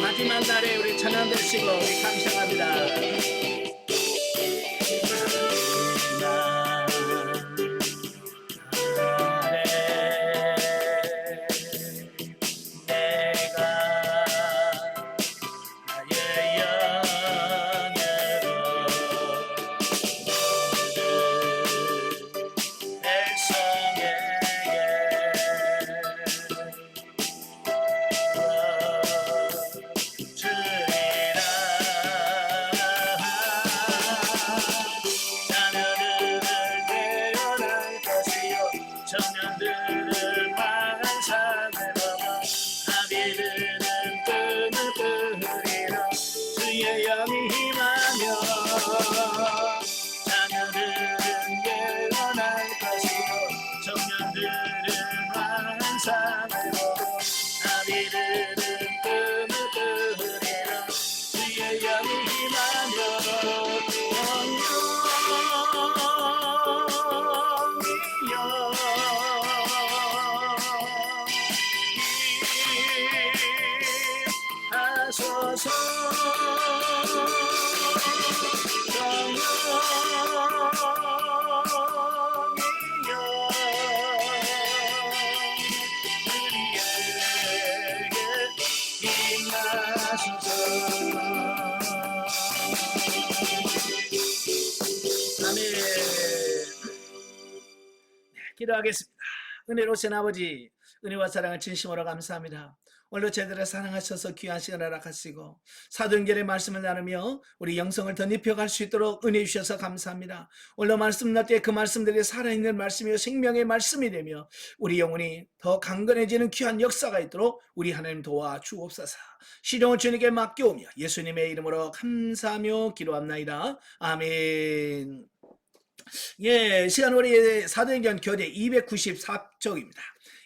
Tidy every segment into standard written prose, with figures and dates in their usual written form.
마지막 날에 우리 찬양 드시고 우리 감상합니다. 청년들을 만사들어가 아비들은 뜸을 끓이라 주의 영이 임하며 자녀들은 깨어날 것이요 청년들은 만사들어가 아비들은 뜸을 끓이라 주의 영이 임하며 하소서 성령이여 우리에게 임하소서. 아멘. 기도하겠습니다. 은혜로우신 아버지, 은혜와 사랑을 진심으로 감사합니다. 오늘도 제대로 사랑하셔서 귀한 시간을 허락하시고 사도행전의 말씀을 나누며 우리 영성을 더 입혀갈 수 있도록 은혜 주셔서 감사합니다. 오늘 말씀 날 때 그 말씀들이 살아있는 말씀이요 생명의 말씀이 되며 우리 영혼이 더 강건해지는 귀한 역사가 있도록 우리 하나님 도와주옵소서. 시종을 주님께 맡겨오며 예수님의 이름으로 감사하며 기도합나이다. 아멘. 예, 시간 우리 사도행전 교재 294쪽입니다.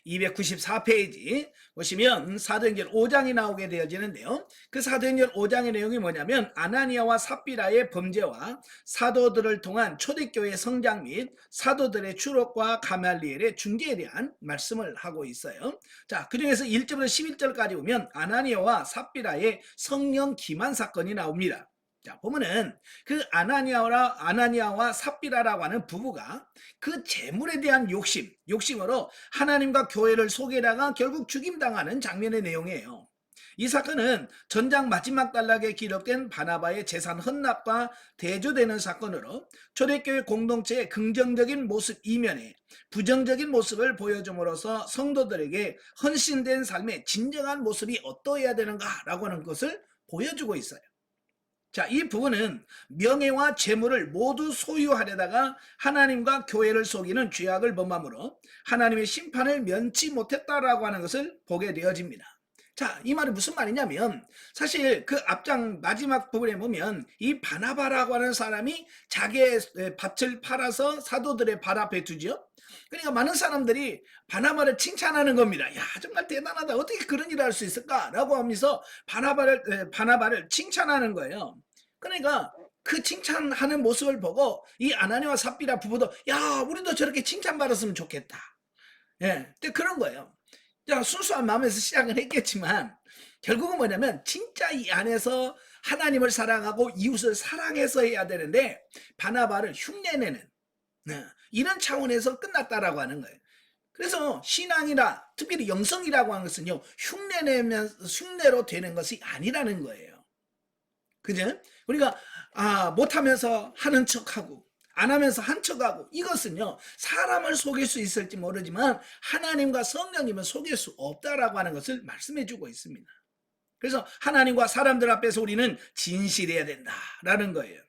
294페이지 보시면 사도행전 5장이 나오게 되어지는데요. 그 사도행전 5장의 내용이 뭐냐면 아나니아와 삽비라의 범죄와 사도들을 통한 초대교회 성장 및 사도들의 추록과 가말리엘의 중재에 대한 말씀을 하고 있어요. 자, 그중에서 1절부터 11절까지 보면 아나니아와 삽비라의 성령 기만 사건이 나옵니다. 자, 보면은 그 아나니아와 삽비라라고 하는 부부가 그 재물에 대한 욕심으로 하나님과 교회를 속이다가 결국 죽임당하는 장면의 내용이에요. 이 사건은 전장 마지막 단락에 기록된 바나바의 재산 헌납과 대조되는 사건으로 초대교회 공동체의 긍정적인 모습 이면에 부정적인 모습을 보여줌으로써 성도들에게 헌신된 삶의 진정한 모습이 어떠해야 되는가라고 하는 것을 보여주고 있어요. 자, 이 부분은 명예와 재물을 모두 소유하려다가 하나님과 교회를 속이는 죄악을 범함으로 하나님의 심판을 면치 못했다라고 하는 것을 보게 되어집니다. 자, 이 말이 무슨 말이냐면 사실 그 앞장 마지막 부분에 보면 이 바나바라고 하는 사람이 자기의 밭을 팔아서 사도들의 발 앞에 두죠. 그러니까 많은 사람들이 바나바를 칭찬하는 겁니다. 야, 정말 대단하다. 어떻게 그런 일을 할 수 있을까라고 하면서 바나바를 칭찬하는 거예요. 그러니까 그 칭찬하는 모습을 보고 이 아나니아와 삽비라 부부도 야, 우리도 저렇게 칭찬받았으면 좋겠다. 예, 그런 거예요. 자, 순수한 마음에서 시작을 했겠지만 결국은 뭐냐면 진짜 이 안에서 하나님을 사랑하고 이웃을 사랑해서 해야 되는데 바나바를 흉내내는 이런 차원에서 끝났다라고 하는 거예요. 그래서 신앙이라 특별히 영성이라고 하는 것은요 흉내로 되는 것이 아니라는 거예요. 그죠? 우리가 못하면서 하는 척하고 안 하면서 한 척하고 이것은요 사람을 속일 수 있을지 모르지만 하나님과 성령님은 속일 수 없다라고 하는 것을 말씀해 주고 있습니다. 그래서 하나님과 사람들 앞에서 우리는 진실해야 된다라는 거예요.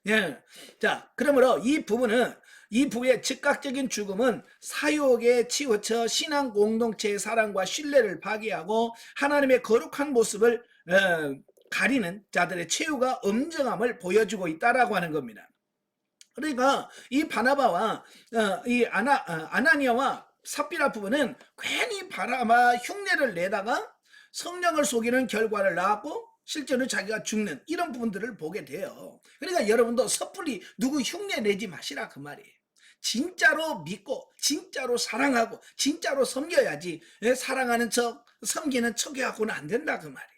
예. 자, 그러므로 이 부부의 즉각적인 죽음은 사욕에 치우쳐 신앙 공동체의 사랑과 신뢰를 파괴하고 하나님의 거룩한 모습을 가리는 자들의 최후가 엄정함을 보여주고 있다라고 하는 겁니다. 그러니까 이 바나바와 이 아나니아와 삽비라 부부는 괜히 바나바 흉내를 내다가 성령을 속이는 결과를 낳았고 실제로 자기가 죽는 이런 부분들을 보게 돼요. 그러니까 여러분도 섣불리 누구 흉내 내지 마시라 그 말이에요. 진짜로 믿고 진짜로 사랑하고 진짜로 섬겨야지 사랑하는 척 섬기는 척해갖고는 안 된다 그 말이에요.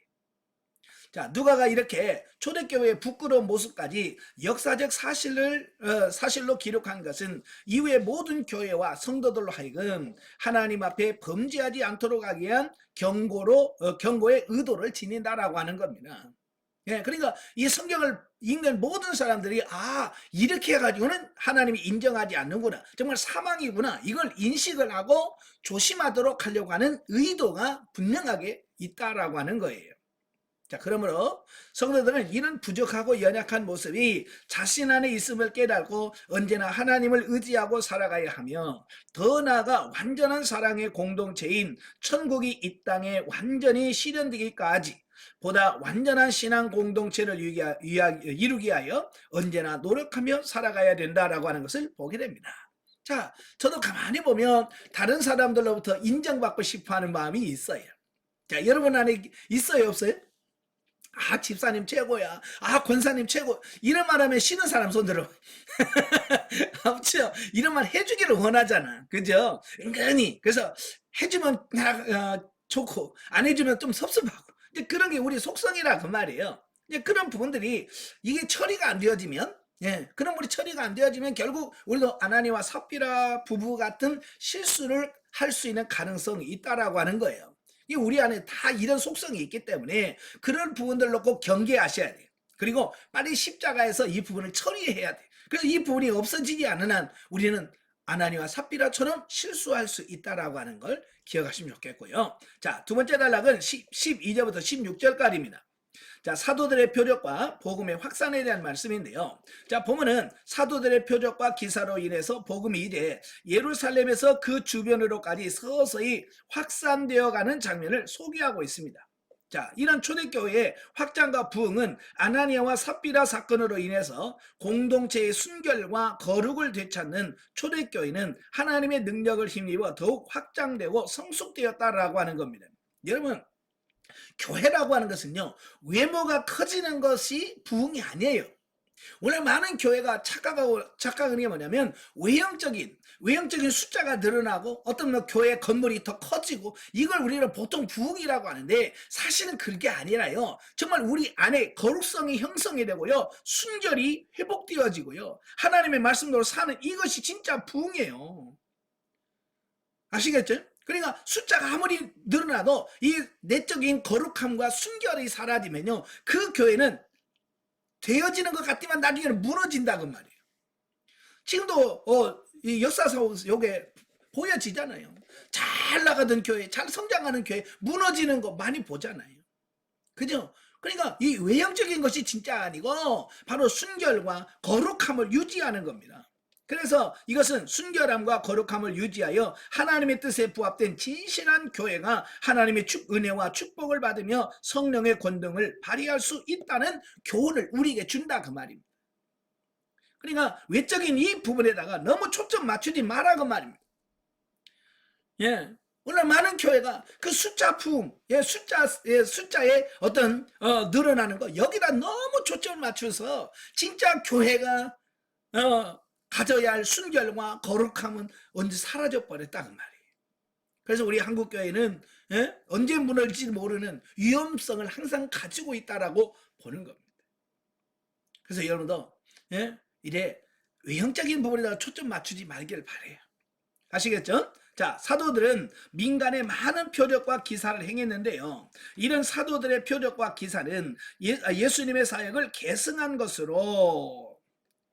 자, 누가가 이렇게 초대교회의 부끄러운 모습까지 역사적 사실로 기록한 것은 이후의 모든 교회와 성도들로 하여금 하나님 앞에 범죄하지 않도록 하기 위한 경고의 의도를 지닌다라고 하는 겁니다. 예, 그러니까 이 성경을 읽는 모든 사람들이 이렇게 해가지고는 하나님이 인정하지 않는구나, 정말 사망이구나, 이걸 인식을 하고 조심하도록 하려고 하는 의도가 분명하게 있다라고 하는 거예요. 자, 그러므로 성도들은 이런 부족하고 연약한 모습이 자신 안에 있음을 깨닫고 언제나 하나님을 의지하고 살아가야 하며, 더 나아가 완전한 사랑의 공동체인 천국이 이 땅에 완전히 실현되기까지 보다 완전한 신앙 공동체를 이루기 위하여 언제나 노력하며 살아가야 된다라고 하는 것을 보게 됩니다. 자, 저도 가만히 보면 다른 사람들로부터 인정받고 싶어하는 마음이 있어요. 자, 여러분 안에 있어요, 없어요? 집사님 최고야, 권사님 최고, 이런 말 하면 싫은 사람 손 들어. 없죠? 이런 말 해주기를 원하잖아, 그죠? 은근히. 그래서 해주면 좋고, 안 해주면 좀 섭섭하고, 이제 그런 게 우리 속성이라 그 말이에요. 이제 그런 부분들이 이게 처리가 안 되어지면, 그런 우리 처리가 안 되어지면 결국 우리도 아나니와 삽비라 부부 같은 실수를 할 수 있는 가능성이 있다라고 하는 거예요. 이 우리 안에 다 이런 속성이 있기 때문에 그런 부분들로 꼭 경계하셔야 돼요. 그리고 빨리 십자가에서 이 부분을 처리해야 돼요. 그래서 이 부분이 없어지지 않는 한 우리는 아나니와 삽비라처럼 실수할 수 있다라고 하는 걸 기억하시면 좋겠고요. 자, 두 번째 단락은 12절부터 16절까지입니다. 자, 사도들의 표적과 복음의 확산에 대한 말씀인데요. 자, 보면은 사도들의 표적과 기사로 인해서 복음이 이제 예루살렘에서 그 주변으로까지 서서히 확산되어 가는 장면을 소개하고 있습니다. 자, 이런 초대교회의 확장과 부흥은 아나니아와 삽비라 사건으로 인해서 공동체의 순결과 거룩을 되찾는 초대교회는 하나님의 능력을 힘입어 더욱 확장되고 성숙되었다라고 하는 겁니다. 여러분, 교회라고 하는 것은요, 외모가 커지는 것이 부흥이 아니에요. 원래 많은 교회가 착각은 게 뭐냐면 외형적인 숫자가 늘어나고 어떤 교회 건물이 더 커지고, 이걸 우리는 보통 부흥이라고 하는데 사실은 그게 아니라요, 정말 우리 안에 거룩성이 형성이 되고요, 순결이 회복되어지고요, 하나님의 말씀대로 사는 이것이 진짜 부흥이에요. 아시겠죠? 그러니까 숫자가 아무리 늘어나도 이 내적인 거룩함과 순결이 사라지면요, 그 교회는 되어지는 것 같지만 나중에는 무너진다 그 말이에요. 지금도 이 역사상 요게 보여지잖아요. 잘 나가던 교회, 잘 성장하는 교회 무너지는 거 많이 보잖아요. 그죠? 그러니까 이 외형적인 것이 진짜 아니고 바로 순결과 거룩함을 유지하는 겁니다. 그래서 이것은 순결함과 거룩함을 유지하여 하나님의 뜻에 부합된 진실한 교회가 하나님의 은혜와 축복을 받으며 성령의 권능을 발휘할 수 있다는 교훈을 우리에게 준다 그 말입니다. 그러니까 외적인 이 부분에다가 너무 초점 맞추지 마라 그 말입니다. 오늘 많은 교회가 그 숫자 부흥, 숫자의 어떤 늘어나는 거, 여기다 너무 초점을 맞춰서 진짜 교회가 가져야 할 순결과 거룩함은 언제 사라져 버렸다 그 말이에요. 그래서 우리 한국교회는 언제 무너질지 모르는 위험성을 항상 가지고 있다라고 보는 겁니다. 그래서 여러분도 이래 외형적인 부분에다가 초점 맞추지 말기를 바래요. 아시겠죠? 자, 사도들은 민간에 많은 표적과 기사를 행했는데요, 이런 사도들의 표적과 기사는 예수님의 사역을 계승한 것으로,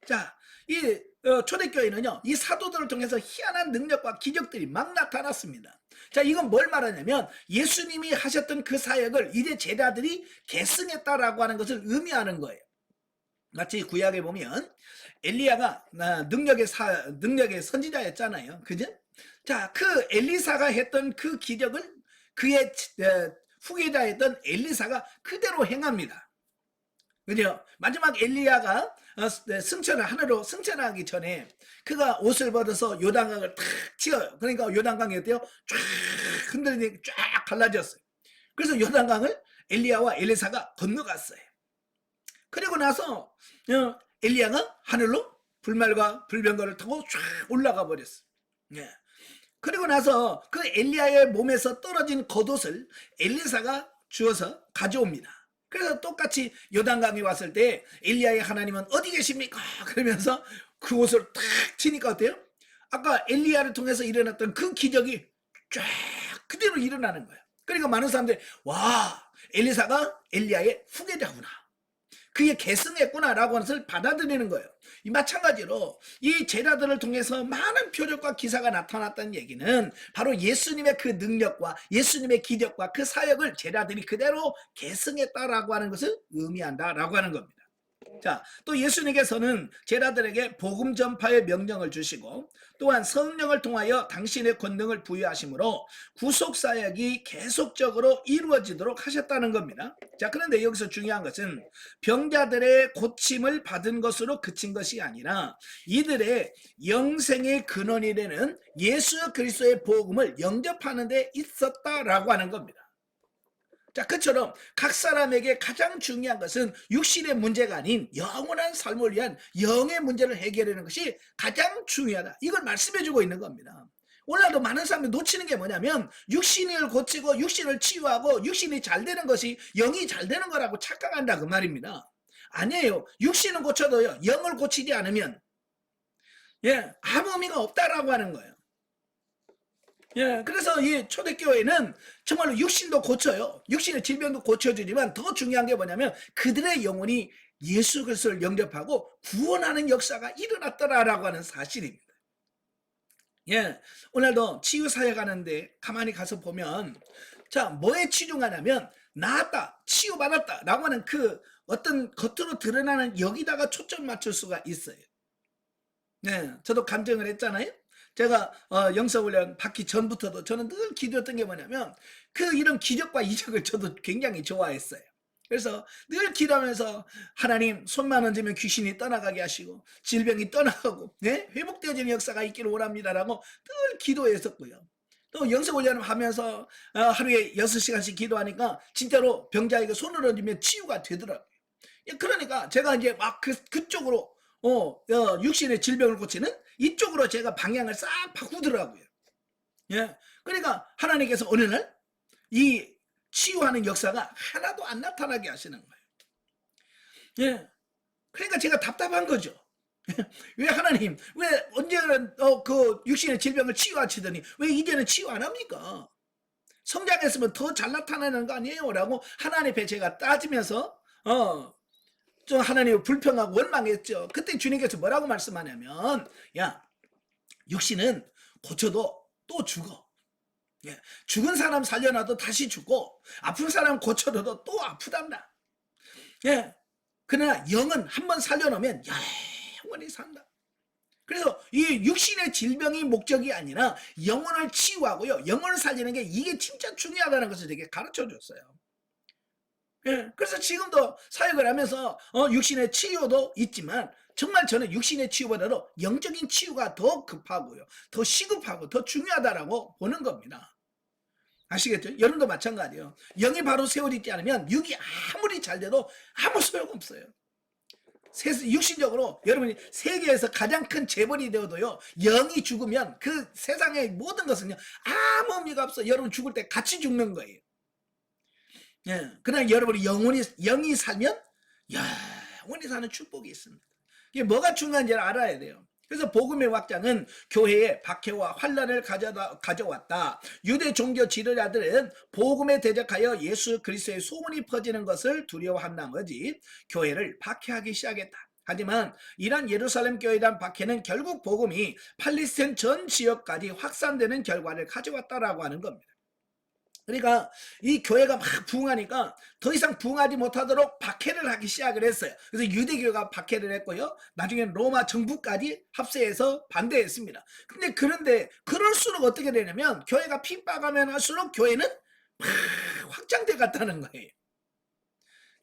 자, 이 초대교회는요, 이 사도들을 통해서 희한한 능력과 기적들이 막 나타났습니다. 자, 이건 뭘 말하냐면 예수님이 하셨던 그 사역을 이제 제자들이 계승했다라고 하는 것을 의미하는 거예요. 마치 구약에 보면 엘리야가 능력의 선지자였잖아요. 그죠? 자, 그 엘리사가 했던 그 기적을 그의 후계자였던 엘리사가 그대로 행합니다. 그죠? 마지막 엘리야가 하늘로 승천하기 전에 그가 옷을 벗어서 요단강을 탁 치어요. 그러니까 요단강이 어때요? 쫙 흔들리니 쫙 갈라졌어요. 그래서 요단강을 엘리야와 엘리사가 건너갔어요. 그리고 나서 엘리야가 하늘로 불말과 불병거를 타고 쫙 올라가 버렸어요. 그리고 나서 그 엘리야의 몸에서 떨어진 겉옷을 엘리사가 주어서 가져옵니다. 그래서 똑같이 요단강에 왔을 때 엘리야의 하나님은 어디 계십니까? 그러면서 그 옷을 탁 치니까 어때요? 아까 엘리야를 통해서 일어났던 그 기적이 쫙 그대로 일어나는 거예요. 그러니까 많은 사람들이 와, 엘리사가 엘리야의 후계자구나, 그게 계승했구나라고 하는 것을 받아들이는 거예요. 이 마찬가지로 이 제자들을 통해서 많은 표적과 기사가 나타났다는 얘기는 바로 예수님의 그 능력과 예수님의 기적과 그 사역을 제자들이 그대로 계승했다라고 하는 것을 의미한다라고 하는 겁니다. 자, 또 예수님께서는 제자들에게 복음 전파의 명령을 주시고 또한 성령을 통하여 당신의 권능을 부여하심으로 구속 사역이 계속적으로 이루어지도록 하셨다는 겁니다. 자, 그런데 여기서 중요한 것은 병자들의 고침을 받은 것으로 그친 것이 아니라 이들의 영생의 근원이 되는 예수 그리스도의 복음을 영접하는 데 있었다라고 하는 겁니다. 자, 그처럼 각 사람에게 가장 중요한 것은 육신의 문제가 아닌 영원한 삶을 위한 영의 문제를 해결하는 것이 가장 중요하다, 이걸 말씀해주고 있는 겁니다. 오늘도 많은 사람이 놓치는 게 뭐냐면 육신을 고치고 육신을 치유하고 육신이 잘 되는 것이 영이 잘 되는 거라고 착각한다, 그 말입니다. 아니에요. 육신은 고쳐도요, 영을 고치지 않으면 아무 의미가 없다라고 하는 거예요. 그래서 이 초대교회는 정말로 육신도 고쳐요. 육신의 질병도 고쳐주지만 더 중요한 게 뭐냐면 그들의 영혼이 예수 그리스도를 영접하고 구원하는 역사가 일어났더라라고 하는 사실입니다. 오늘도 치유 사역하는데 가만히 가서 보면, 자, 뭐에 치중하냐면 나았다, 치유받았다 라고 하는 그 어떤 겉으로 드러나는 여기다가 초점 맞출 수가 있어요. 저도 감정을 했잖아요. 제가 영성훈련 받기 전부터도 저는 늘 기도했던 게 뭐냐면 이런 기적과 이적을 저도 굉장히 좋아했어요. 그래서 늘 기도하면서 하나님, 손만 얹으면 귀신이 떠나가게 하시고 질병이 떠나가고 회복되어지는 역사가 있기를 원합니다라고 늘 기도했었고요. 또 영성훈련을 하면서 하루에 6시간씩 기도하니까 진짜로 병자에게 손을 얹으면 치유가 되더라고요. 그러니까 제가 이제 막 그쪽으로 육신의 질병을 고치는 이쪽으로 제가 방향을 싹 바꾸더라고요. 그러니까 하나님께서 어느 날 이 치유하는 역사가 하나도 안 나타나게 하시는 거예요. 그러니까 제가 답답한 거죠. 왜 하나님, 왜 언제는 그 육신의 질병을 치유하시더니 왜 이제는 치유 안 합니까? 성장했으면 더 잘 나타나는 거 아니에요? 라고 하나님 앞에 제가 따지면서 좀 하나님을 불평하고 원망했죠. 그때 주님께서 뭐라고 말씀하냐면, 야, 육신은 고쳐도 또 죽어. 죽은 사람 살려놔도 다시 죽고 아픈 사람 고쳐도 또 아프단다. 그러나 영은 한번 살려놓으면 영원히 산다. 그래서 이 육신의 질병이 목적이 아니라 영혼을 치유하고요, 영혼을 살리는 게 이게 진짜 중요하다는 것을 되게 가르쳐 줬어요. 그래서 지금도 사역을 하면서 육신의 치유도 있지만 정말 저는 육신의 치유보다도 영적인 치유가 더 급하고요, 더 시급하고 더 중요하다라고 보는 겁니다. 아시겠죠? 여러분도 마찬가지예요. 영이 바로 세워지지 않으면 육이 아무리 잘 돼도 아무 소용없어요. 육신적으로 여러분이 세계에서 가장 큰 재벌이 되어도요, 영이 죽으면 그 세상의 모든 것은요 아무 의미가 없어. 여러분 죽을 때 같이 죽는 거예요. 그러나 여러분이 영이 살면 영원히 사는 축복이 있습니다. 이게 뭐가 중요한지를 알아야 돼요. 그래서 복음의 확장은 교회에 박해와 환란을 가져왔다. 유대 종교 지도자들은 복음에 대적하여 예수 그리스도의 소문이 퍼지는 것을 두려워한 나머지 교회를 박해하기 시작했다. 하지만 이런 예루살렘 교회에 대한 박해는 결국 복음이 팔레스타인 전 지역까지 확산되는 결과를 가져왔다라고 하는 겁니다. 그러니까 이 교회가 막 부흥하니까 더 이상 부흥하지 못하도록 박해를 하기 시작을 했어요. 그래서 유대교가 박해를 했고요, 나중에 로마 정부까지 합세해서 반대했습니다. 그런데 그럴수록 어떻게 되냐면 교회가 핍박하면 할수록 교회는 막 확장돼 갔다는 거예요.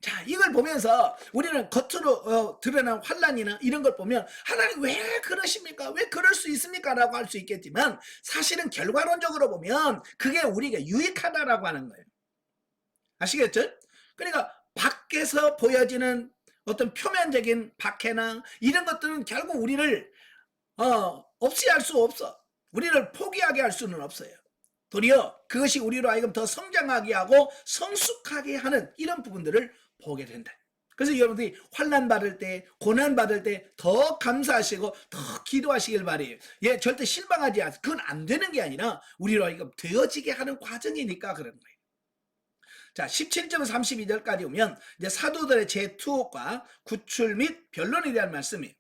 자, 이걸 보면서 우리는 겉으로 드러난 환란이나 이런 걸 보면 하나님 왜 그러십니까? 왜 그럴 수 있습니까? 라고 할 수 있겠지만 사실은 결과론적으로 보면 그게 우리에게 유익하다라고 하는 거예요. 아시겠죠? 그러니까 밖에서 보여지는 어떤 표면적인 박해나 이런 것들은 결국 우리를 없이 할 수 없어. 우리를 포기하게 할 수는 없어요. 도리어 그것이 우리로 하여금 더 성장하게 하고 성숙하게 하는 이런 부분들을 보게 된다. 그래서 여러분들이 환난 받을 때, 고난 받을 때 더 감사하시고 더 기도하시길 바래요. 예, 절대 실망하지 않아요. 그건 안 되는 게 아니라 우리로 하여금 되어지게 하는 과정이니까 그런 거예요. 자, 17절 32절까지 오면 이제 사도들의 재투옥과 구출 및 변론에 대한 말씀이에요.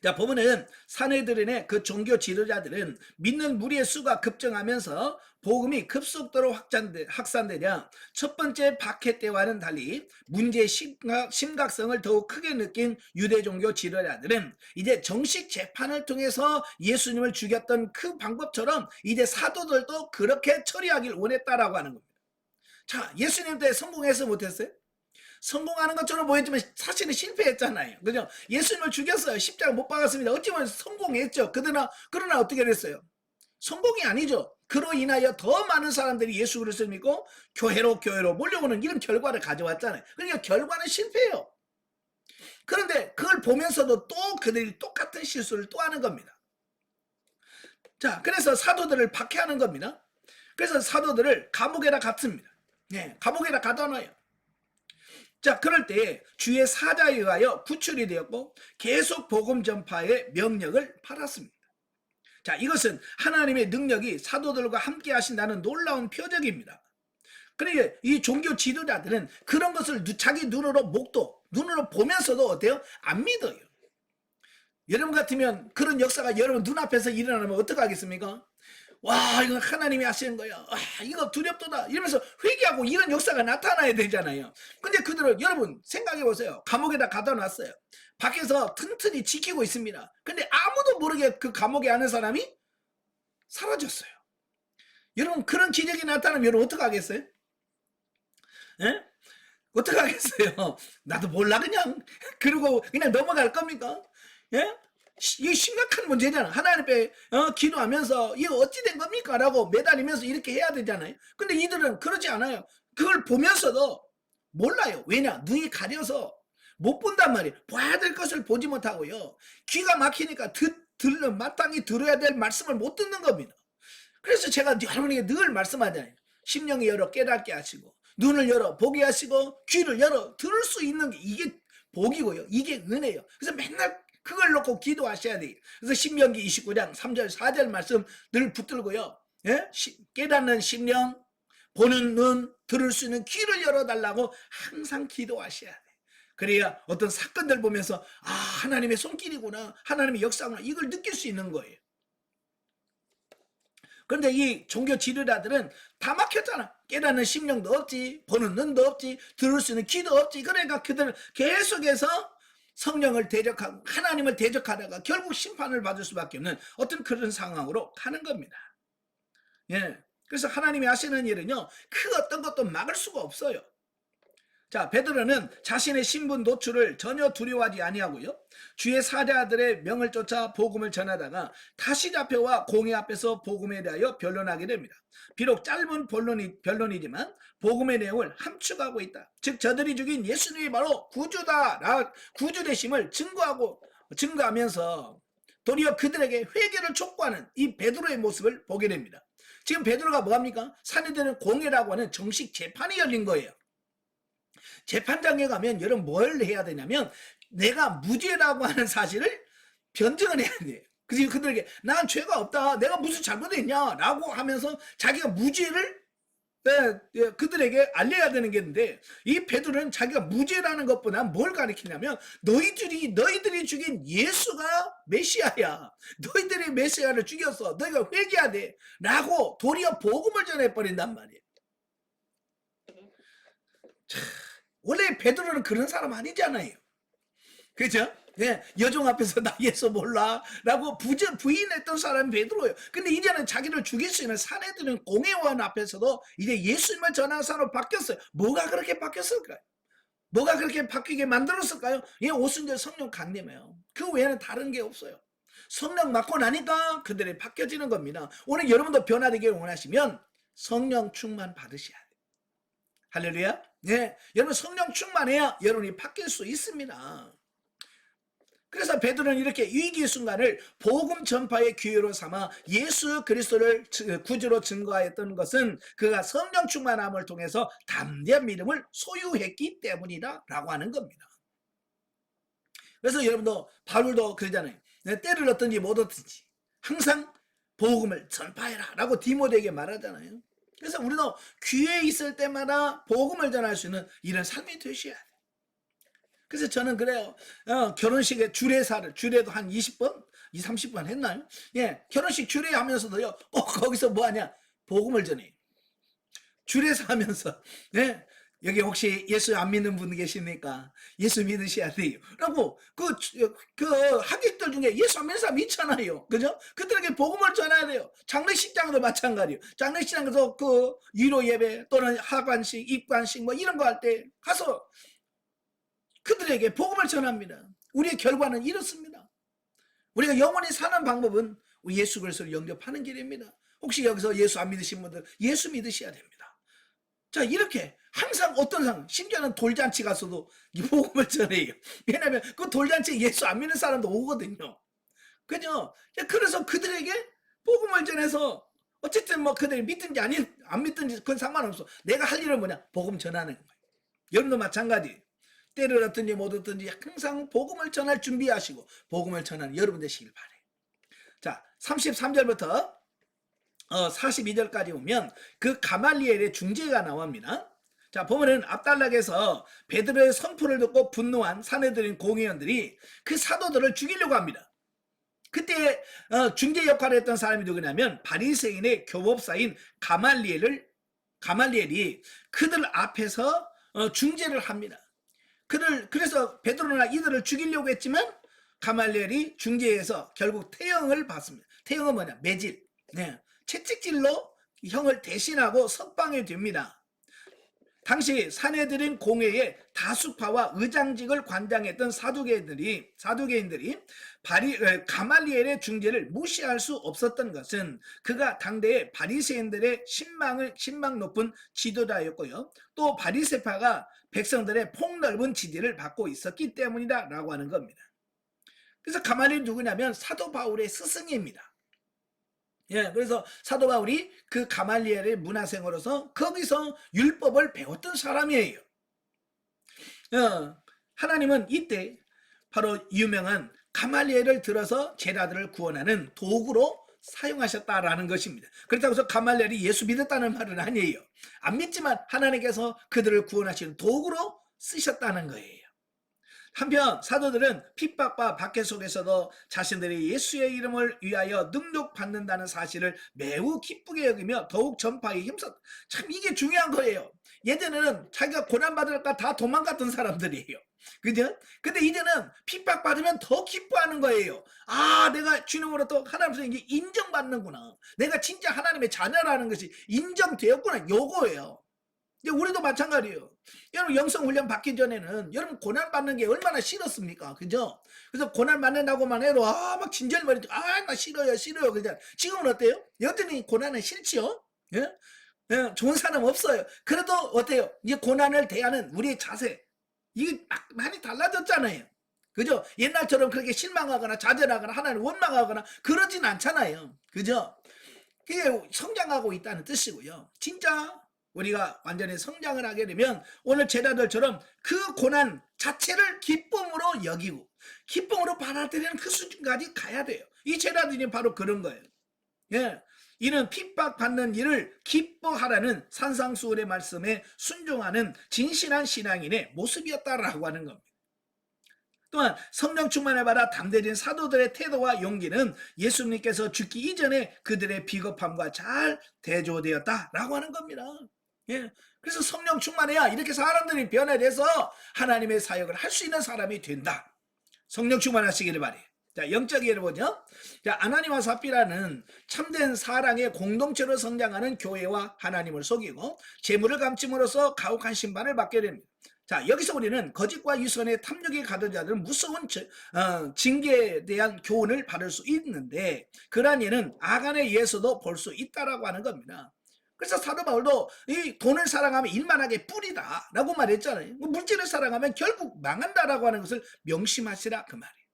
자, 보면은 사내들인의 그 종교 지도자들은 믿는 무리의 수가 급증하면서 복음이 급속도로 확산되자 첫 번째 박해 때와는 달리 문제의 심각성을 더욱 크게 느낀 유대 종교 지도자들은 이제 정식 재판을 통해서 예수님을 죽였던 그 방법처럼 이제 사도들도 그렇게 처리하길 원했다라고 하는 겁니다. 자, 예수님 때 성공해서 못했어요? 성공하는 것처럼 보였지만 사실은 실패했잖아요. 그죠? 예수님을 죽였어요. 십자가 못 박았습니다. 어찌 보면 성공했죠. 그러나 어떻게 됐어요? 성공이 아니죠. 그로 인하여 더 많은 사람들이 예수 그리스도를 믿고 교회로 몰려오는 이런 결과를 가져왔잖아요. 그러니까 결과는 실패예요. 그런데 그걸 보면서도 또 그들이 똑같은 실수를 또 하는 겁니다. 자, 그래서 사도들을 박해하는 겁니다. 그래서 사도들을 감옥에다 갇습니다. 네, 감옥에다 가둬놔요. 자, 그럴 때 주의 사자에 의하여 구출이 되었고 계속 복음 전파의 명령을 받았습니다. 자, 이것은 하나님의 능력이 사도들과 함께 하신다는 놀라운 표적입니다. 그러니까 이 종교 지도자들은 그런 것을 자기 눈으로 보면서도 어때요? 안 믿어요. 여러분 같으면 그런 역사가 여러분 눈앞에서 일어나면 어떡하겠습니까? 와, 이건 하나님이 하시는 거야. 와, 이거 두렵도다. 이러면서 회개하고 이런 역사가 나타나야 되잖아요. 근데 그들은 여러분 생각해 보세요. 감옥에다 가둬 놨어요. 밖에서 튼튼히 지키고 있습니다. 근데 아무도 모르게 그 감옥에 아는 사람이 사라졌어요. 여러분 그런 기적이 나타나면 여러분 어떡하겠어요? 예? 어떡하겠어요? 나도 몰라 그냥. 그러고 그냥 넘어갈 겁니까? 예? 이게 심각한 문제잖아. 하나님 앞에 기도하면서 이거 어찌 된 겁니까? 라고 매달리면서 이렇게 해야 되잖아요. 근데 이들은 그러지 않아요. 그걸 보면서도 몰라요. 왜냐? 눈이 가려서 못 본단 말이에요. 봐야 될 것을 보지 못하고요. 귀가 막히니까 마땅히 들어야 될 말씀을 못 듣는 겁니다. 그래서 제가 여러분에게 늘 말씀하잖아요. 심령이 열어 깨닫게 하시고 눈을 열어 보게 하시고 귀를 열어 들을 수 있는 게 이게 복이고요. 이게 은혜예요. 그래서 맨날 그걸 놓고 기도하셔야 돼요. 그래서 신명기 29장 3절 4절 말씀 늘 붙들고요. 예? 깨닫는 심령, 보는 눈, 들을 수 있는 귀를 열어달라고 항상 기도하셔야 돼요. 그래야 어떤 사건들 보면서 아, 하나님의 손길이구나, 하나님의 역사구나, 이걸 느낄 수 있는 거예요. 그런데 이 종교 지도자들은 다 막혔잖아. 깨닫는 심령도 없지, 보는 눈도 없지, 들을 수 있는 귀도 없지. 그러니까 그들은 계속해서 성령을 대적하고 하나님을 대적하다가 결국 심판을 받을 수밖에 없는 어떤 그런 상황으로 가는 겁니다. 예. 그래서 하나님이 하시는 일은요, 그 어떤 것도 막을 수가 없어요. 자, 베드로는 자신의 신분 노출을 전혀 두려워하지 아니하고요. 주의 사자들의 명을 쫓아 복음을 전하다가 다시 잡혀와 공회 앞에서 복음에 대하여 변론하게 됩니다. 비록 짧은 변론이지만 복음의 내용을 함축하고 있다. 즉 저들이 죽인 예수님이 바로 구주다, 구주되심을 증거하면서 도리어 그들에게 회개를 촉구하는 이 베드로의 모습을 보게 됩니다. 지금 베드로가 뭐합니까? 사내들은 공회라고 하는 정식 재판이 열린 거예요. 재판장에 가면 여러분 뭘 해야 되냐면 내가 무죄라고 하는 사실을 변증을 해야 돼요. 그래서 그들에게 난 죄가 없다, 내가 무슨 잘못했냐 라고 하면서 자기가 무죄를 그들에게 알려야 되는 게 있는데, 이 베드로는 자기가 무죄라는 것보다 뭘 가리키냐면 너희들이 죽인 예수가 메시아야, 너희들이 메시아를 죽였어, 너희가 회개해야 돼 라고 도리어 복음을 전해버린단 말이에요. 참, 원래 베드로는 그런 사람 아니잖아요. 그죠? 예, 여종 앞에서 나 예수 몰라 라고 부인했던 사람이 베드로예요. 근데 이제는 자기를 죽일 수 있는 사내들은 공회원 앞에서도 이제 예수님을 전하는 사람으로 바뀌었어요. 뭐가 그렇게 바뀌었을까요? 뭐가 그렇게 바뀌게 만들었을까요? 예, 오순절 성령 강림이에요. 그 외에는 다른 게 없어요. 성령 받고 나니까 그들이 바뀌어지는 겁니다. 오늘 여러분도 변화되기를 원하시면 성령 충만 받으셔야 돼요. 할렐루야. 네, 여러분 성령 충만해야 여러분이 바뀔 수 있습니다. 그래서 베드로는 이렇게 위기 순간을 복음 전파의 기회로 삼아 예수 그리스도를 구주로 증거하였던 것은 그가 성령 충만함을 통해서 담대한 믿음을 소유했기 때문이다라고 하는 겁니다. 그래서 여러분도 바울도 그러잖아요. 때를 얻든지 못 얻든지 항상 복음을 전파해라 라고 디모데에게 말하잖아요. 그래서 우리도 기회 있을 때마다 복음을 전할 수 있는 이런 삶이 되셔야 돼요. 그래서 저는 그래요. 결혼식에 주례도 한 20번, 20, 30번 했나요? 예, 결혼식 주례하면서도요, 거기서 뭐 하냐? 복음을 전해요. 주례사 하면서, 예, 여기 혹시 예수 안 믿는 분 계십니까? 예수 믿으셔야 돼요. 라고, 그 하객들 중에 예수 안 믿는 사람 있잖아요. 그죠? 그들에게 복음을 전해야 돼요. 장례식장도 마찬가지예요. 장례식장에서 그 위로 예배 또는 하관식, 입관식 뭐 이런 거 할 때 가서 그들에게 복음을 전합니다. 우리의 결과는 이렇습니다. 우리가 영원히 사는 방법은 우리 예수 그리스도를 영접하는 길입니다. 혹시 여기서 예수 안 믿으신 분들 예수 믿으셔야 됩니다. 자, 이렇게 항상 어떤 상황, 심지어는 돌잔치 가서도 이 복음을 전해요. 왜냐하면 그 돌잔치에 예수 안 믿는 사람도 오거든요. 그죠? 그래서 그들에게 복음을 전해서 어쨌든 뭐 그들이 믿든지 안 믿든지 그건 상관없어. 내가 할 일은 뭐냐? 복음 전하는 거예요. 여러분도 마찬가지. 때를 얻든지 못 얻든지 항상 복음을 전할 준비하시고 복음을 전하는 여러분 되시길 바래요. 자, 33절부터 42절까지 보면 그 가말리엘의 중재가 나옵니다. 자, 보면은 압달락에서 베드로의 선포를 듣고 분노한 사내들인 공회원들이 그 사도들을 죽이려고 합니다. 그때 중재 역할을 했던 사람이 누구냐면 바리새인의 교법사인 가말리엘이 그들 앞에서 중재를 합니다. 그래서 베드로나 이들을 죽이려고 했지만 가말리엘이 중재해서 결국 태형을 받습니다. 태형은 뭐냐? 매질. 네. 채찍질로 형을 대신하고 석방이 됩니다. 당시 사내들인 공회의 다수파와 의장직을 관장했던 사두개인들이 가말리엘의 중재를 무시할 수 없었던 것은 그가 당대의 바리새인들의 신망 높은 지도자였고요. 또 바리새파가 백성들의 폭넓은 지지를 받고 있었기 때문이다라고 하는 겁니다. 그래서 가말리엘이 누구냐면 사도 바울의 스승입니다. 예, 그래서 사도 바울이 그 가말리엘의 문화생으로서 거기서 율법을 배웠던 사람이에요. 하나님은 이때 바로 유명한 가말리엘을 들어서 제자들을 구원하는 도구로 사용하셨다라는 것입니다. 그렇다고 해서 가말리엘이 예수 믿었다는 말은 아니에요. 안 믿지만 하나님께서 그들을 구원하시는 도구로 쓰셨다는 거예요. 한편 사도들은 핍박과 박해 속에서도 자신들이 예수의 이름을 위하여 능력받는다는 사실을 매우 기쁘게 여기며 더욱 전파에 힘썼다. 참 이게 중요한 거예요. 예전에는 자기가 고난받을까 다 도망갔던 사람들이에요. 그죠? 근데 이제는 핍박받으면 더 기뻐하는 거예요. 아, 내가 주님으로 또 하나님께서 이제 인정받는구나. 내가 진짜 하나님의 자녀라는 것이 인정되었구나. 요거예요. 우리도 마찬가지예요. 여러분 영성 훈련 받기 전에는 여러분 고난 받는 게 얼마나 싫었습니까? 그죠? 그래서 고난 받는다고만 해도 막 진절머리죠. 나 싫어요. 그죠? 지금은 어때요? 여전히 고난은 싫지요? 예? 예, 좋은 사람 없어요. 그래도 어때요? 이제 고난을 대하는 우리의 자세 이게 많이 달라졌잖아요. 그죠? 옛날처럼 그렇게 실망하거나 좌절하거나 하나님 원망하거나 그러진 않잖아요. 그죠? 그게 성장하고 있다는 뜻이고요. 진짜 우리가 완전히 성장을 하게 되면 오늘 제자들처럼 그 고난 자체를 기쁨으로 여기고 기쁨으로 받아들이는 그 수준까지 가야 돼요. 이 제자들이 바로 그런 거예요. 예, 이는 핍박받는 일을 기뻐하라는 산상수훈의 말씀에 순종하는 진실한 신앙인의 모습이었다라고 하는 겁니다. 또한 성령 충만을 받아 담대해진 사도들의 태도와 용기는 예수님께서 죽기 이전에 그들의 비겁함과 잘 대조되었다라고 하는 겁니다. 예, 그래서 성령 충만해야 이렇게 사람들이 변화돼서 하나님의 사역을 할 수 있는 사람이 된다. 성령 충만하시기를 바래요. 자, 영적 예를 보죠. 자, 아나니와 삽비라는 참된 사랑의 공동체로 성장하는 교회와 하나님을 속이고 재물을 감침으로써 가혹한 심판을 받게 됩니다. 자, 여기서 우리는 거짓과 유선의 탐욕에 가득 자들은 무서운 징계에 대한 교훈을 받을 수 있는데 그러한 예는 아간의 예에서도 볼 수 있다라고 하는 겁니다. 그래서 사도 바울도 이 돈을 사랑하면 일만하게 뿌리다 라고 말했잖아요. 물질을 사랑하면 결국 망한다라고 하는 것을 명심하시라 그 말이에요.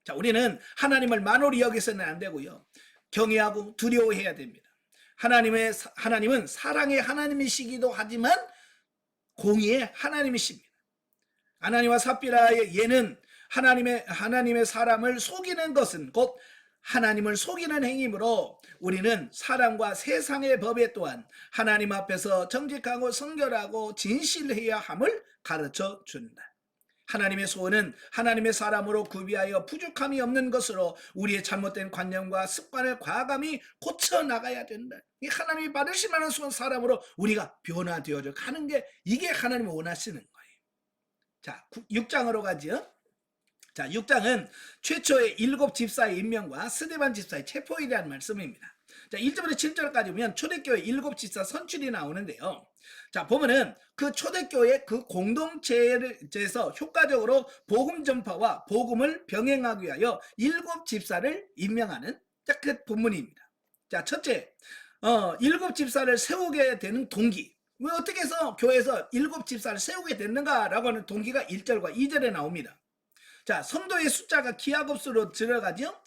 자, 우리는 하나님을 만홀히 여기서는 안 되고요. 경외하고 두려워해야 됩니다. 하나님은 사랑의 하나님이시기도 하지만 공의의 하나님이십니다. 아나니와 삽비라의 예는 하나님의 사람을 속이는 것은 곧 하나님을 속이는 행위이므로 우리는 사람과 세상의 법에 또한 하나님 앞에서 정직하고 성결하고 진실해야 함을 가르쳐 준다. 하나님의 소원은 하나님의 사람으로 구비하여 부족함이 없는 것으로 우리의 잘못된 관념과 습관을 과감히 고쳐나가야 된다. 이 하나님이 받으실 만한 소원 사람으로 우리가 변화되어져 가는 게 이게 하나님이 원하시는 거예요. 자, 6장으로 가죠. 자, 6장은 최초의 7 집사의 임명과 스데반 집사의 체포에 대한 말씀입니다. 자, 1절부터 7절까지 보면 초대교회 7 집사 선출이 나오는데요. 자, 보면은 그 초대교회 그 공동체에서 효과적으로 복음 전파와 복음을 병행하기 위하여 7 집사를 임명하는 그 본문입니다. 자, 첫째, 7 집사를 세우게 되는 동기. 왜 어떻게 해서 교회에서 7 집사를 세우게 됐는가라고 하는 동기가 1절과 2절에 나옵니다. 자, 성도의 숫자가 기하급수로 들어가죠.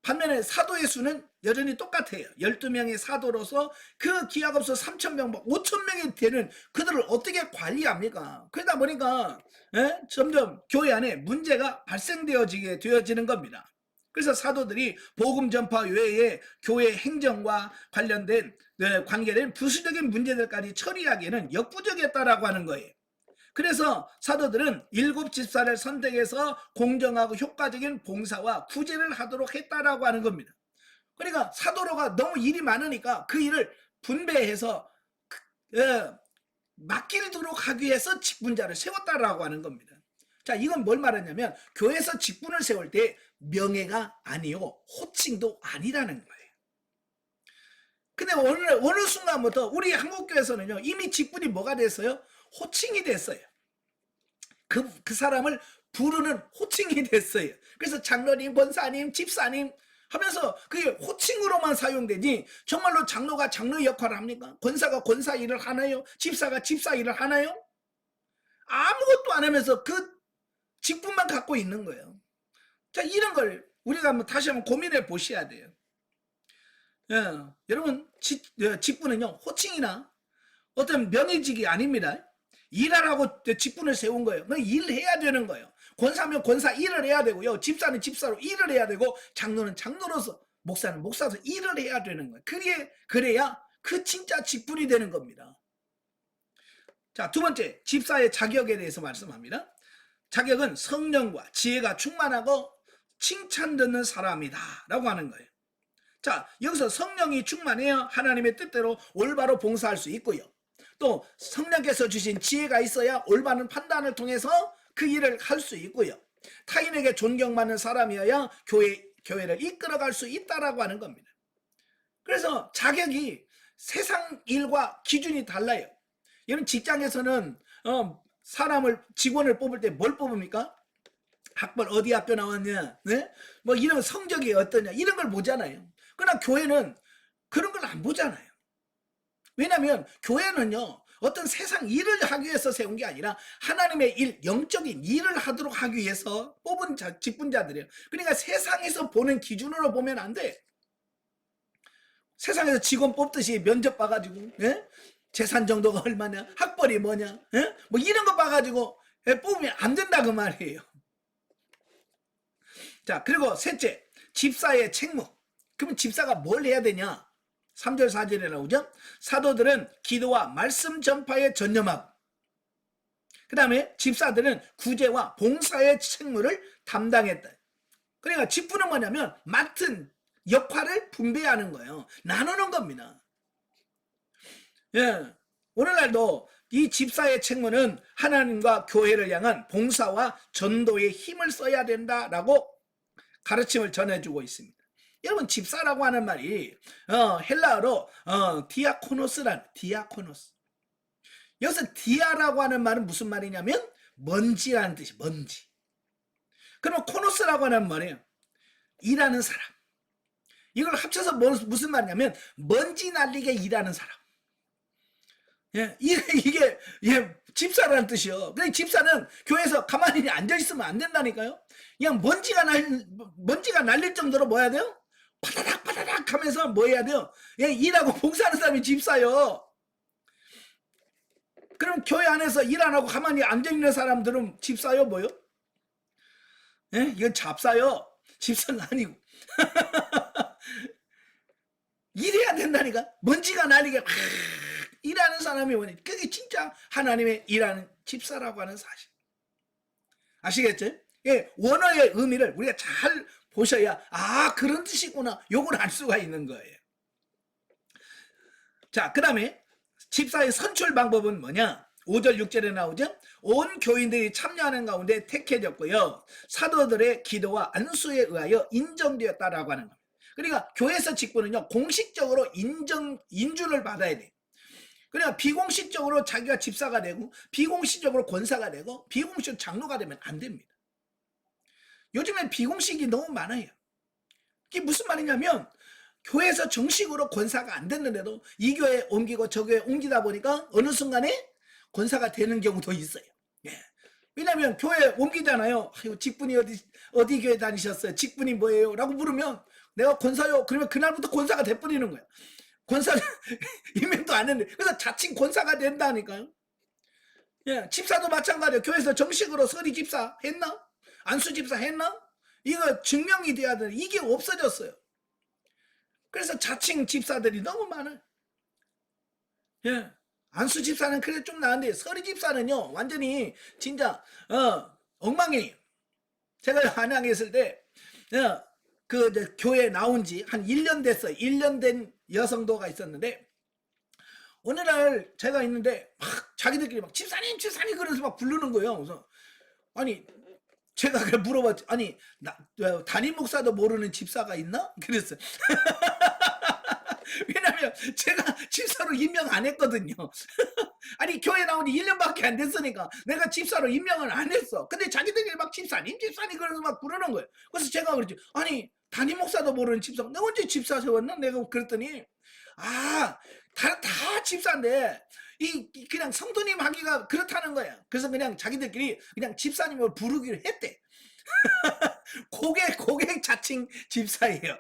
반면에 사도의 수는 여전히 똑같아요. 12명의 사도로서 그 기하급수 3,000명, 5,000명이 되는 그들을 어떻게 관리합니까? 그러다 보니까 점점 교회 안에 문제가 되어지는 겁니다. 그래서 사도들이 복음 전파 외에 교회 행정과 관련된 관계된 부수적인 문제들까지 처리하기에는 역부족했다라고 하는 거예요. 그래서 사도들은 7 집사를 선택해서 공정하고 효과적인 봉사와 구제를 하도록 했다라고 하는 겁니다. 그러니까 사도로가 너무 일이 많으니까 그 일을 분배해서 맡기도록 하기 위해서 직분자를 세웠다라고 하는 겁니다. 자, 이건 뭘 말하냐면 교회에서 직분을 세울 때 명예가 아니요 호칭도 아니라는 거예요. 근데 어느 순간부터 우리 한국교회에서는요 이미 직분이 뭐가 됐어요? 호칭이 됐어요. 그 사람을 부르는 호칭이 됐어요. 그래서 장로님, 권사님, 집사님 하면서 그게 호칭으로만 사용되지 정말로 장로가 장로 역할을 합니까? 권사가 권사 일을 하나요? 집사가 집사 일을 하나요? 아무것도 안 하면서 그 직분만 갖고 있는 거예요. 자, 이런 걸 우리가 한번 다시 한번 고민해 보셔야 돼요. 여러분, 직분은요 호칭이나 어떤 명예직이 아닙니다. 일하라고 직분을 세운 거예요. 일해야 되는 거예요. 권사면 권사 일을 해야 되고요. 집사는 집사로 일을 해야 되고 장로는 장로로서 목사는 목사로서 일을 해야 되는 거예요. 그래야 그 진짜 직분이 되는 겁니다. 자, 두 번째, 집사의 자격에 대해서 말씀합니다. 자격은 성령과 지혜가 충만하고 칭찬 듣는 사람이다 라고 하는 거예요. 자, 여기서 성령이 충만해야 하나님의 뜻대로 올바로 봉사할 수 있고요. 또 성령께서 주신 지혜가 있어야 올바른 판단을 통해서 그 일을 할 수 있고요. 타인에게 존경받는 사람이어야 교회를 이끌어갈 수 있다라고 하는 겁니다. 그래서 자격이 세상 일과 기준이 달라요. 여러분, 직장에서는 직원을 뽑을 때 뭘 뽑습니까? 학벌 어디 학교 나왔냐, 네? 뭐 이런 성적이 어떠냐 이런 걸 보잖아요. 그러나 교회는 그런 걸 안 보잖아요. 왜냐하면 교회는요 어떤 세상 일을 하기 위해서 세운 게 아니라 하나님의 일, 영적인 일을 하도록 하기 위해서 뽑은 직분자들이에요. 그러니까 세상에서 보는 기준으로 보면 안 돼. 세상에서 직원 뽑듯이 면접 봐가지고 재산 정도가 얼마냐, 학벌이 뭐냐, 뭐 이런 거 봐가지고 뽑으면 안 된다 그 말이에요. 자, 그리고 셋째, 집사의 책무. 그러면 집사가 뭘 해야 되냐? 3절 4절에 나오죠. 사도들은 기도와 말씀 전파에 전념하고, 그 다음에 집사들은 구제와 봉사의 책무를 담당했다. 그러니까 직분은 뭐냐면 맡은 역할을 분배하는 거예요. 나누는 겁니다. 오늘날도 이 집사의 책무는 하나님과 교회를 향한 봉사와 전도의 힘을 써야 된다라고 가르침을 전해주고 있습니다. 여러분, 집사라고 하는 말이 헬라어로 디아코노스. 여기서 디아라고 하는 말은 무슨 말이냐면 먼지라는 뜻이 먼지. 그럼 코노스라고 하는 말이에요. 일하는 사람. 이걸 합쳐서 무슨 말이냐면 먼지 날리게 일하는 사람. 예, 이게 예, 집사라는 뜻이요. 그러니까 집사는 교회에서 가만히 앉아 있으면 안 된다니까요. 그냥 먼지가 날릴 정도로 뭐 해야 돼요? 파다닥 파다닥 하면서 뭐 해야 돼요? 예, 일하고 봉사하는 사람이 집사요. 그럼 교회 안에서 일 안 하고 가만히 앉아 있는 사람들은 집사요, 뭐요? 예, 이건 잡사요. 집사가 아니고. 일해야 된다니까. 먼지가 날리게 막 일하는 사람이 뭐니? 그게 진짜 하나님의 일하는 집사라고 하는 사실. 아시겠죠? 예, 원어의 의미를 우리가 잘 보셔야 그런 뜻이구나. 요걸 알 수가 있는 거예요. 자, 그 다음에 집사의 선출 방법은 뭐냐? 5절 6절에 나오죠. 온 교인들이 참여하는 가운데 택해졌고요. 사도들의 기도와 안수에 의하여 인정되었다라고 하는 겁니다. 그러니까 교회에서 직분은요, 공식적으로 인준을 받아야 돼요. 그러니까 비공식적으로 자기가 집사가 되고 비공식적으로 권사가 되고 비공식적으로 장로가 되면 안 됩니다. 요즘엔 비공식이 너무 많아요. 이게 무슨 말이냐면 교회에서 정식으로 권사가 안 됐는데도 이 교회에 옮기고 저 교회에 옮기다 보니까 어느 순간에 권사가 되는 경우도 있어요. 예. 왜냐하면 교회 옮기잖아요. 아유, 직분이 어디 교회 다니셨어요? 직분이 뭐예요? 라고 물으면 내가 권사요. 그러면 그날부터 권사가 돼버리는 거야. 권사 임명도 안 했는데. 그래서 자칭 권사가 된다니까요. 예, 집사도 마찬가지예요. 교회에서 정식으로 서리 집사 했나? 안수 집사 했나? 이거 증명이 돼야 돼. 이게 없어졌어요. 그래서 자칭 집사들이 너무 많아요. 예. 안수 집사는 그래 좀 나은데 서리 집사는요 완전히 진짜 엉망이에요. 제가 안양에 있을 때 그 교회 나온 지 한 1년 됐어요. 1년 된 여성도가 있었는데 어느 날 제가 있는데 막 자기들끼리 막 집사님 집사님 그러면서 막 부르는 거예요. 그래서 아니 제가 그래 물어봤지. 아니 담임 목사도 모르는 집사가 있나? 그랬어요. 왜냐면 제가 집사로 임명 안 했거든요. 아니 교회 나온 지 1년밖에 안 됐으니까 내가 집사로 임명을 안 했어. 근데 자기들끼리 막 집사님 집사님 그러면서 막 부르는 거예요. 그래서 제가 그랬지. 아니 담임 목사도 모르는 집사 내가 언제 집사 세웠나? 내가 그랬더니 다 집사인데 그냥 성도님 하기가 그렇다는 거야. 그래서 그냥 자기들끼리 그냥 집사님을 부르기로 했대. 고객 자칭 집사예요.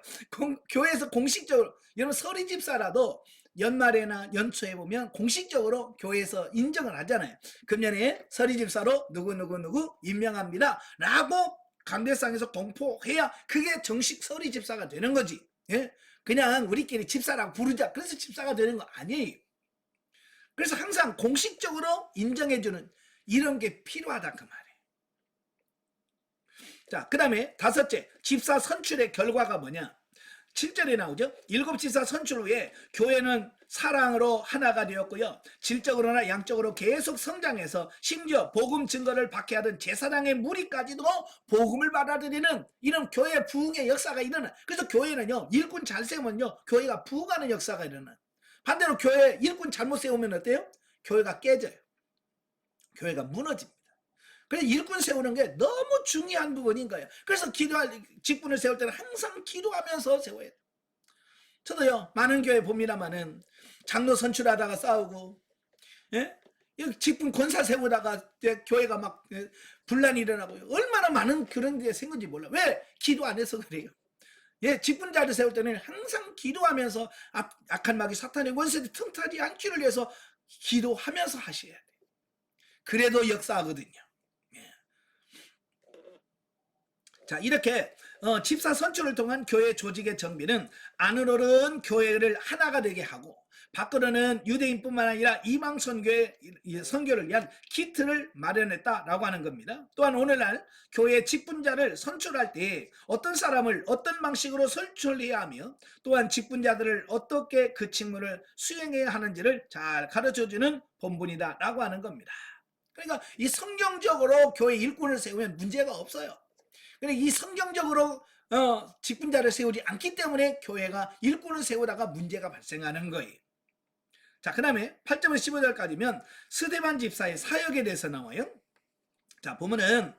교회에서 공식적으로 여러분 서리 집사라도 연말에나 연초에 보면 공식적으로 교회에서 인정을 하잖아요. 금년에 서리 집사로 누구 임명합니다 라고 강대상에서 공포해야 그게 정식 서리 집사가 되는 거지. 예? 그냥 우리끼리 집사라고 부르자 그래서 집사가 되는 거 아니에요. 그래서 항상 공식적으로 인정해주는 이런 게 필요하다 그 말이에요. 자, 그 다음에 다섯째, 집사 선출의 결과가 뭐냐? 7절에 나오죠. 7집사 선출 후에 교회는 사랑으로 하나가 되었고요. 질적으로나 양적으로 계속 성장해서 심지어 복음 증거를 받게 하던 제사장의 무리까지도 복음을 받아들이는 이런 교회 부흥의 역사가 일어나. 그래서 교회는요, 일꾼 잘 세우면요, 교회가 부흥하는 역사가 일어나. 반대로 교회 일꾼 잘못 세우면 어때요? 교회가 깨져요. 교회가 무너집니다. 그래서 일꾼 세우는 게 너무 중요한 부분인 거예요. 그래서 직분을 세울 때는 항상 기도하면서 세워야 돼요. 저도요 많은 교회 봅니다만은 장로 선출하다가 싸우고 예? 직분 권사 세우다가 교회가 막 분란이 일어나고요. 얼마나 많은 그런 게 생긴지 몰라. 왜? 기도 안 해서 그래요. 예, 직분자를 세울 때는 항상 기도하면서 악한 마귀 사탄의 원수들이 틈타지 않기를 위해서 기도하면서 하셔야 돼요. 그래도 역사하거든요. 자, 이렇게 집사 선출을 통한 교회 조직의 정비는 안으로는 교회를 하나가 되게 하고 밖으로는 유대인뿐만 아니라 이방 선교를 위한 키트를 마련했다라고 하는 겁니다. 또한 오늘날 교회 직분자를 선출할 때 어떤 사람을 어떤 방식으로 선출해야 하며 또한 직분자들을 어떻게 그 직무를 수행해야 하는지를 잘 가르쳐주는 본분이다라고 하는 겁니다. 그러니까 이 성경적으로 교회 일꾼을 세우면 문제가 없어요. 이 성경적으로 직분자를 세우지 않기 때문에 교회가 일꾼을 세우다가 문제가 발생하는 거예요. 자, 그 다음에 8절에서 15절까지면 스데반 집사의 사역에 대해서 나와요. 자, 보면은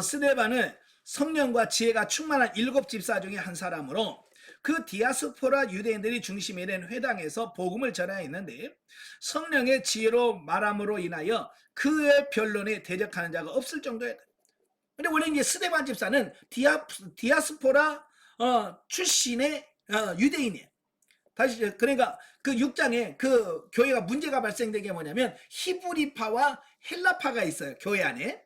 스데반은 성령과 지혜가 충만한 7 집사 중에 한 사람으로 그 디아스포라 유대인들이 중심이 된 회당에서 복음을 전하여 있는데 성령의 지혜로 말함으로 인하여 그의 변론에 대적하는 자가 없을 정도였다. 근데 원래 이제 스데반 집사는 디아스포라 출신의 유대인이에요. 다시 그러니까 그 6장에 그 교회가 문제가 발생된 게 뭐냐면 히브리파와 헬라파가 있어요. 교회 안에.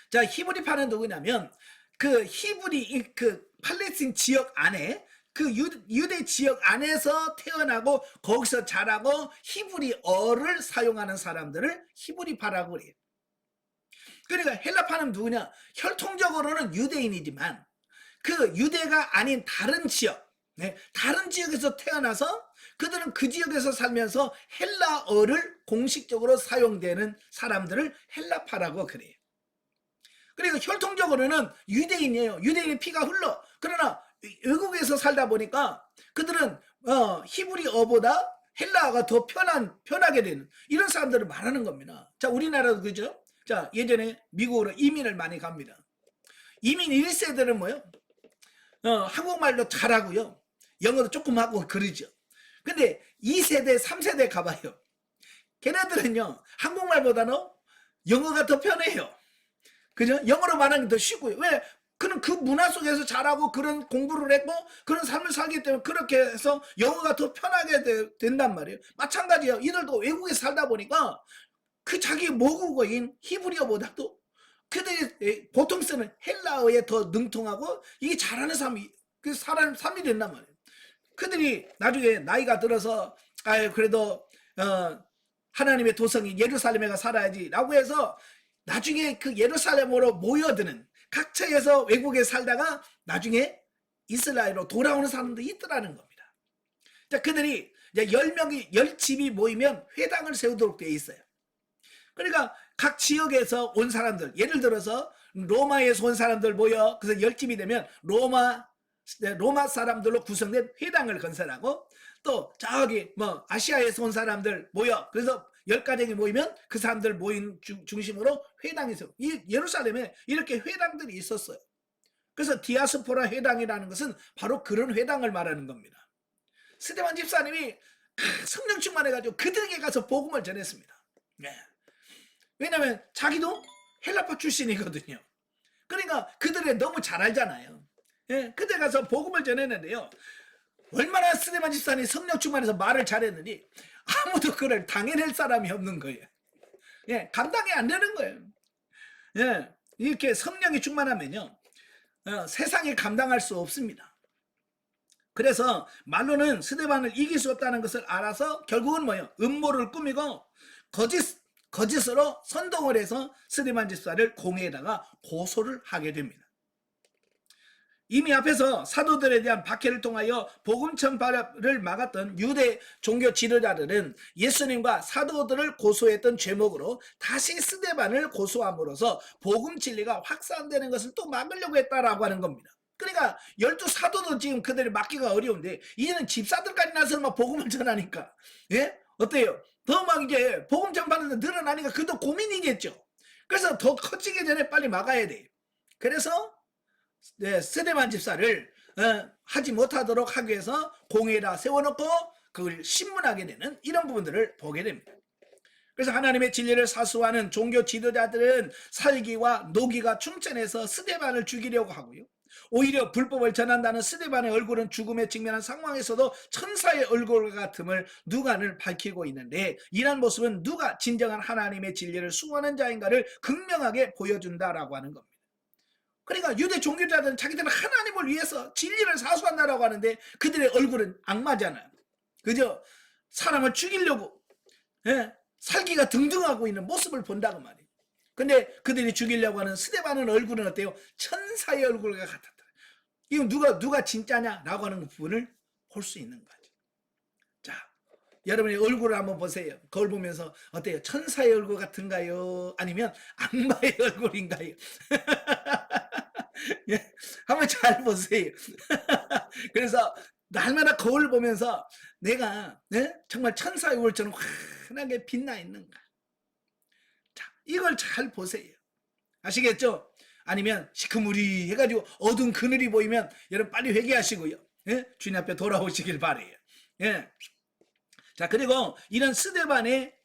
자, 히브리파는 누구냐면 그 히브리 그 팔레스틴 지역 안에 그 유대 지역 안에서 태어나고 거기서 자라고 히브리어를 사용하는 사람들을 히브리파라고 그래요. 그러니까 헬라파는 누구냐? 혈통적으로는 유대인이지만 그 유대가 아닌 다른 지역, 다른 지역에서 태어나서 그들은 그 지역에서 살면서 헬라어를 공식적으로 사용되는 사람들을 헬라파라고 그래요. 그러니까 혈통적으로는 유대인이에요. 유대인의 피가 흘러. 그러나 외국에서 살다 보니까 그들은 히브리어보다 헬라어가 더 편하게 되는 이런 사람들을 말하는 겁니다. 자, 우리나라도 그죠? 자, 예전에 미국으로 이민을 많이 갑니다. 이민 1세들은 뭐요? 한국말도 잘하고요. 영어도 조금 하고 그러죠. 근데 2세대, 3세대 가봐요. 걔네들은요, 한국말보다는 영어가 더 편해요. 그죠? 영어로 말하는 게 더 쉽고요. 왜? 그는 그 문화 속에서 자라고 그런 공부를 했고 그런 삶을 살기 때문에 그렇게 해서 영어가 더 편하게 된단 말이에요. 마찬가지예요. 이들도 외국에 살다 보니까 그 자기 모국어인 히브리어보다도 그들이 보통 쓰는 헬라어에 더 능통하고 이게 잘하는 삶이 삶이 된단 말이에요. 그들이 나중에 나이가 들어서 그래도 하나님의 도성이 예루살렘에 가 살아야지라고 해서 나중에 그 예루살렘으로 모여드는 각처에서 외국에 살다가 나중에 이스라엘로 돌아오는 사람도 있더라는 겁니다. 자, 그들이 이제 10명이 10집이 모이면 회당을 세우도록 되어 있어요. 그러니까 각 지역에서 온 사람들, 예를 들어서 로마에서 온 사람들 모여 그래서 10집이 되면 로마 사람들로 구성된 회당을 건설하고 또 저기 뭐 아시아에서 온 사람들 모여 그래서 10가정이 모이면 그 사람들 모인 중심으로 회당이 있어요. 이 예루살렘에 이렇게 회당들이 있었어요. 그래서 디아스포라 회당이라는 것은 바로 그런 회당을 말하는 겁니다. 스데반 집사님이 성령 충만해가지고 그들에게 가서 복음을 전했습니다. 네. 왜냐하면 자기도 헬라파 출신이거든요. 그러니까 그들을 너무 잘 알잖아요. 예, 그때 가서 복음을 전했는데요. 얼마나 스데반 집사님이 성령 충만해서 말을 잘했는지 아무도 그를 당해낼 사람이 없는 거예요. 예, 감당이 안 되는 거예요. 예, 이렇게 성령이 충만하면요, 세상에 감당할 수 없습니다. 그래서 말로는 스데반을 이길 수 없다는 것을 알아서 결국은 뭐예요? 음모를 꾸미고 거짓으로 선동을 해서 스데반 집사를 공회에다가 고소를 하게 됩니다. 이미 앞에서 사도들에 대한 박해를 통하여 복음 전파를 막았던 유대 종교 지도자들은 예수님과 사도들을 고소했던 죄목으로 다시 스데반을 고소함으로써 복음 진리가 확산되는 것을 또 막으려고 했다라고 하는 겁니다. 그러니까 12사도도 지금 그들이 막기가 어려운데 이제는 집사들까지 나서 막 복음을 전하니까 예? 어때요? 더 막 이제 복음 전파는 늘어나니까 그도 고민이겠죠. 그래서 더 커지기 전에 빨리 막아야 돼요. 그래서 스데반 집사를 하지 못하도록 하기 위해서 공회에다 세워놓고 그걸 신문하게 되는 이런 부분들을 보게 됩니다. 그래서 하나님의 진리를 사수하는 종교 지도자들은 살기와 노기가 충천해서 스데반을 죽이려고 하고요. 오히려 불법을 전한다는 스데반의 얼굴은 죽음에 직면한 상황에서도 천사의 얼굴 같음을 누가는 밝히고 있는데 이런 모습은 누가 진정한 하나님의 진리를 수호하는 자인가를 극명하게 보여준다라고 하는 겁니다. 그러니까 유대 종교자들은 자기들은 하나님을 위해서 진리를 사수한다라고 하는데 그들의 얼굴은 악마잖아요. 그죠? 사람을 죽이려고 살기가 등등하고 있는 모습을 본다고 말이에요. 근데 그들이 죽이려고 하는 스데반의 얼굴은 어때요? 천사의 얼굴과 같았다. 이건 누가 진짜냐라고 하는 부분을 볼 수 있는 거죠. 자, 여러분의 얼굴을 한번 보세요. 거울 보면서 어때요? 천사의 얼굴 같은가요? 아니면 악마의 얼굴인가요? 예, 한번 잘 보세요. 그래서 날마다 거울 보면서 내가 정말 천사의 얼굴처럼 환하게 빛나 있는가. 자, 이걸 잘 보세요. 아시겠죠? 아니면 시커물이 해가지고 어두운 그늘이 보이면 여러분 빨리 회개하시고요. 예? 주님 앞에 돌아오시길 바래요. 예. 자, 그리고 이런 스데반의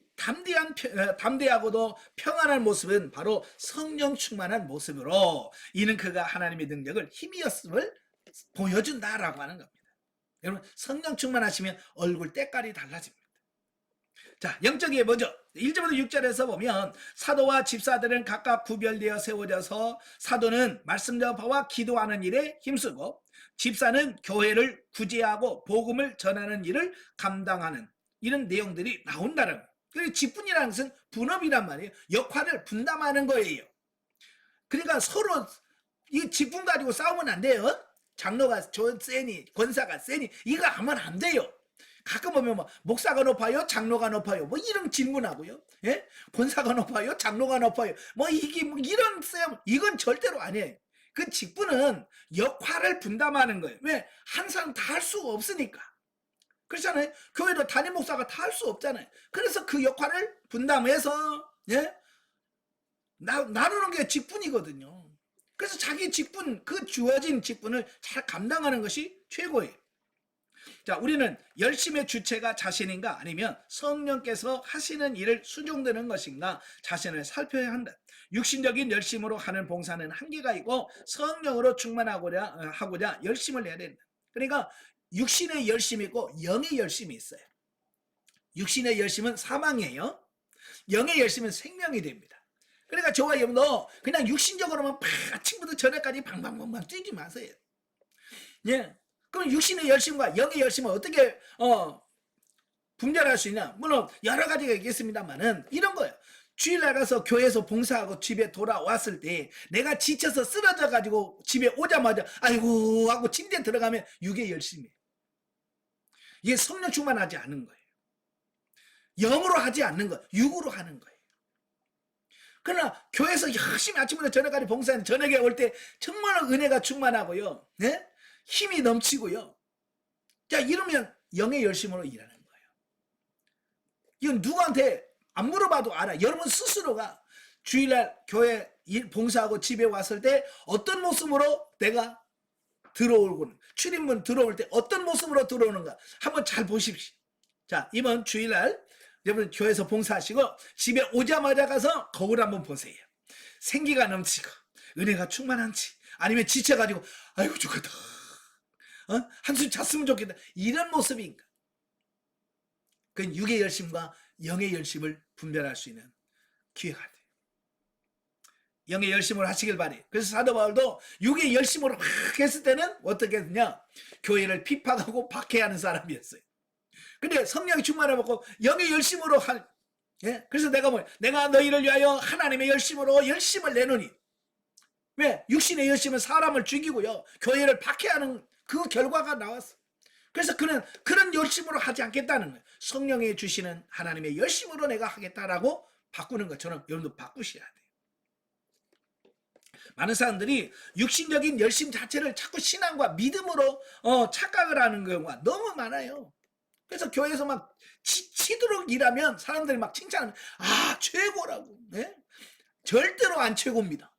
담대하고도 평안한 모습은 바로 성령 충만한 모습으로 이는 그가 하나님의 능력을 힘이었음을 보여준다라고 하는 겁니다. 여러분, 성령 충만하시면 얼굴 때깔이 달라집니다. 자, 영적이 뭐죠? 1절부터 6절에서 보면 사도와 집사들은 각각 구별되어 세워져서 사도는 말씀 전파와 기도하는 일에 힘쓰고 집사는 교회를 구제하고 복음을 전하는 일을 감당하는 이런 내용들이 나온다는 거예요. 그리고 직분이라는 것은 분업이란 말이에요. 역할을 분담하는 거예요. 그러니까 서로 이 직분 가지고 싸우면 안 돼요. 장로가 세니 권사가 세니 이거 하면 안 돼요. 가끔 보면 뭐 목사가 높아요, 장로가 높아요, 뭐 이런 질문하고요. 예? 권사가 높아요, 장로가 높아요. 뭐 이게 뭐 이런 쌤 이건 절대로 아니에요. 그 직분은 역할을 분담하는 거예요. 왜? 한 사람 다 할 수가 없으니까. 그렇잖아요. 교회도 담임 목사가 다 할 수 없잖아요. 그래서 그 역할을 분담해서 예? 나누는 게 직분이거든요. 그래서 자기 직분, 그 주어진 직분을 잘 감당하는 것이 최고예요. 자, 우리는 열심의 주체가 자신인가 아니면 성령께서 하시는 일을 수종드는 것인가 자신을 살펴야 한다. 육신적인 열심으로 하는 봉사는 한계가 있고 성령으로 하고자 열심을 내야 된다. 그러니까 육신의 열심이 있고 영의 열심이 있어요. 육신의 열심은 사망이에요. 영의 열심은 생명이 됩니다. 그러니까 저와 여러분도 그냥 육신적으로만 아침부터 저녁까지 방방방방 뛰지 마세요. 예. 그럼 육신의 열심과 영의 열심을 어떻게 분별할 수 있냐? 물론 여러 가지가 있겠습니다만은 이런 거예요. 주일날 가서 교회에서 봉사하고 집에 돌아왔을 때 내가 지쳐서 쓰러져 가지고 집에 오자마자 아이고 하고 침대에 들어가면 육의 열심이에요. 이게 성령 충만하지 않은 거예요. 영으로 하지 않는 거예요. 육으로 하는 거예요. 그러나 교회에서 열심히 아침부터 저녁까지 봉사하는 저녁에 올 때 정말 은혜가 충만하고요. 네? 힘이 넘치고요. 자, 이러면 영의 열심으로 일하는 거예요. 이건 누구한테 안 물어봐도 알아. 여러분 스스로가 주일날 교회 봉사하고 집에 왔을 때 어떤 모습으로 내가 들어오고 출입문 들어올 때 어떤 모습으로 들어오는가 한번 잘 보십시오. 자, 이번 주일날 여러분 교회에서 봉사하시고 집에 오자마자 가서 거울 한번 보세요. 생기가 넘치고 은혜가 충만한지 아니면 지쳐가지고 아이고 죽겠다. 한숨 잤으면 좋겠다. 이런 모습인가? 그건 육의 열심과 영의 열심을 분별할 수 있는 기회가 돼요. 영의 열심으로 하시길 바래요. 그래서 사도 바울도 육의 열심으로 막 했을 때는 어떻게 했냐? 교회를 핍박하고 박해하는 사람이었어요. 근데 성령이 충만해갖고 영의 열심으로 예? 그래서 내가 너희를 위하여 하나님의 열심으로 열심을 내노니. 왜? 육신의 열심은 사람을 죽이고요. 교회를 박해하는 그 결과가 나왔어. 그래서 그는 그런 열심으로 하지 않겠다는 거예요. 성령이 주시는 하나님의 열심으로 내가 하겠다라고 바꾸는 것처럼 여러분도 바꾸셔야 돼요. 많은 사람들이 육신적인 열심 자체를 자꾸 신앙과 믿음으로 착각을 하는 경우가 너무 많아요. 그래서 교회에서 막 치도록 일하면 사람들이 막 칭찬하면 아 최고라고. 네? 절대로 안 최고입니다.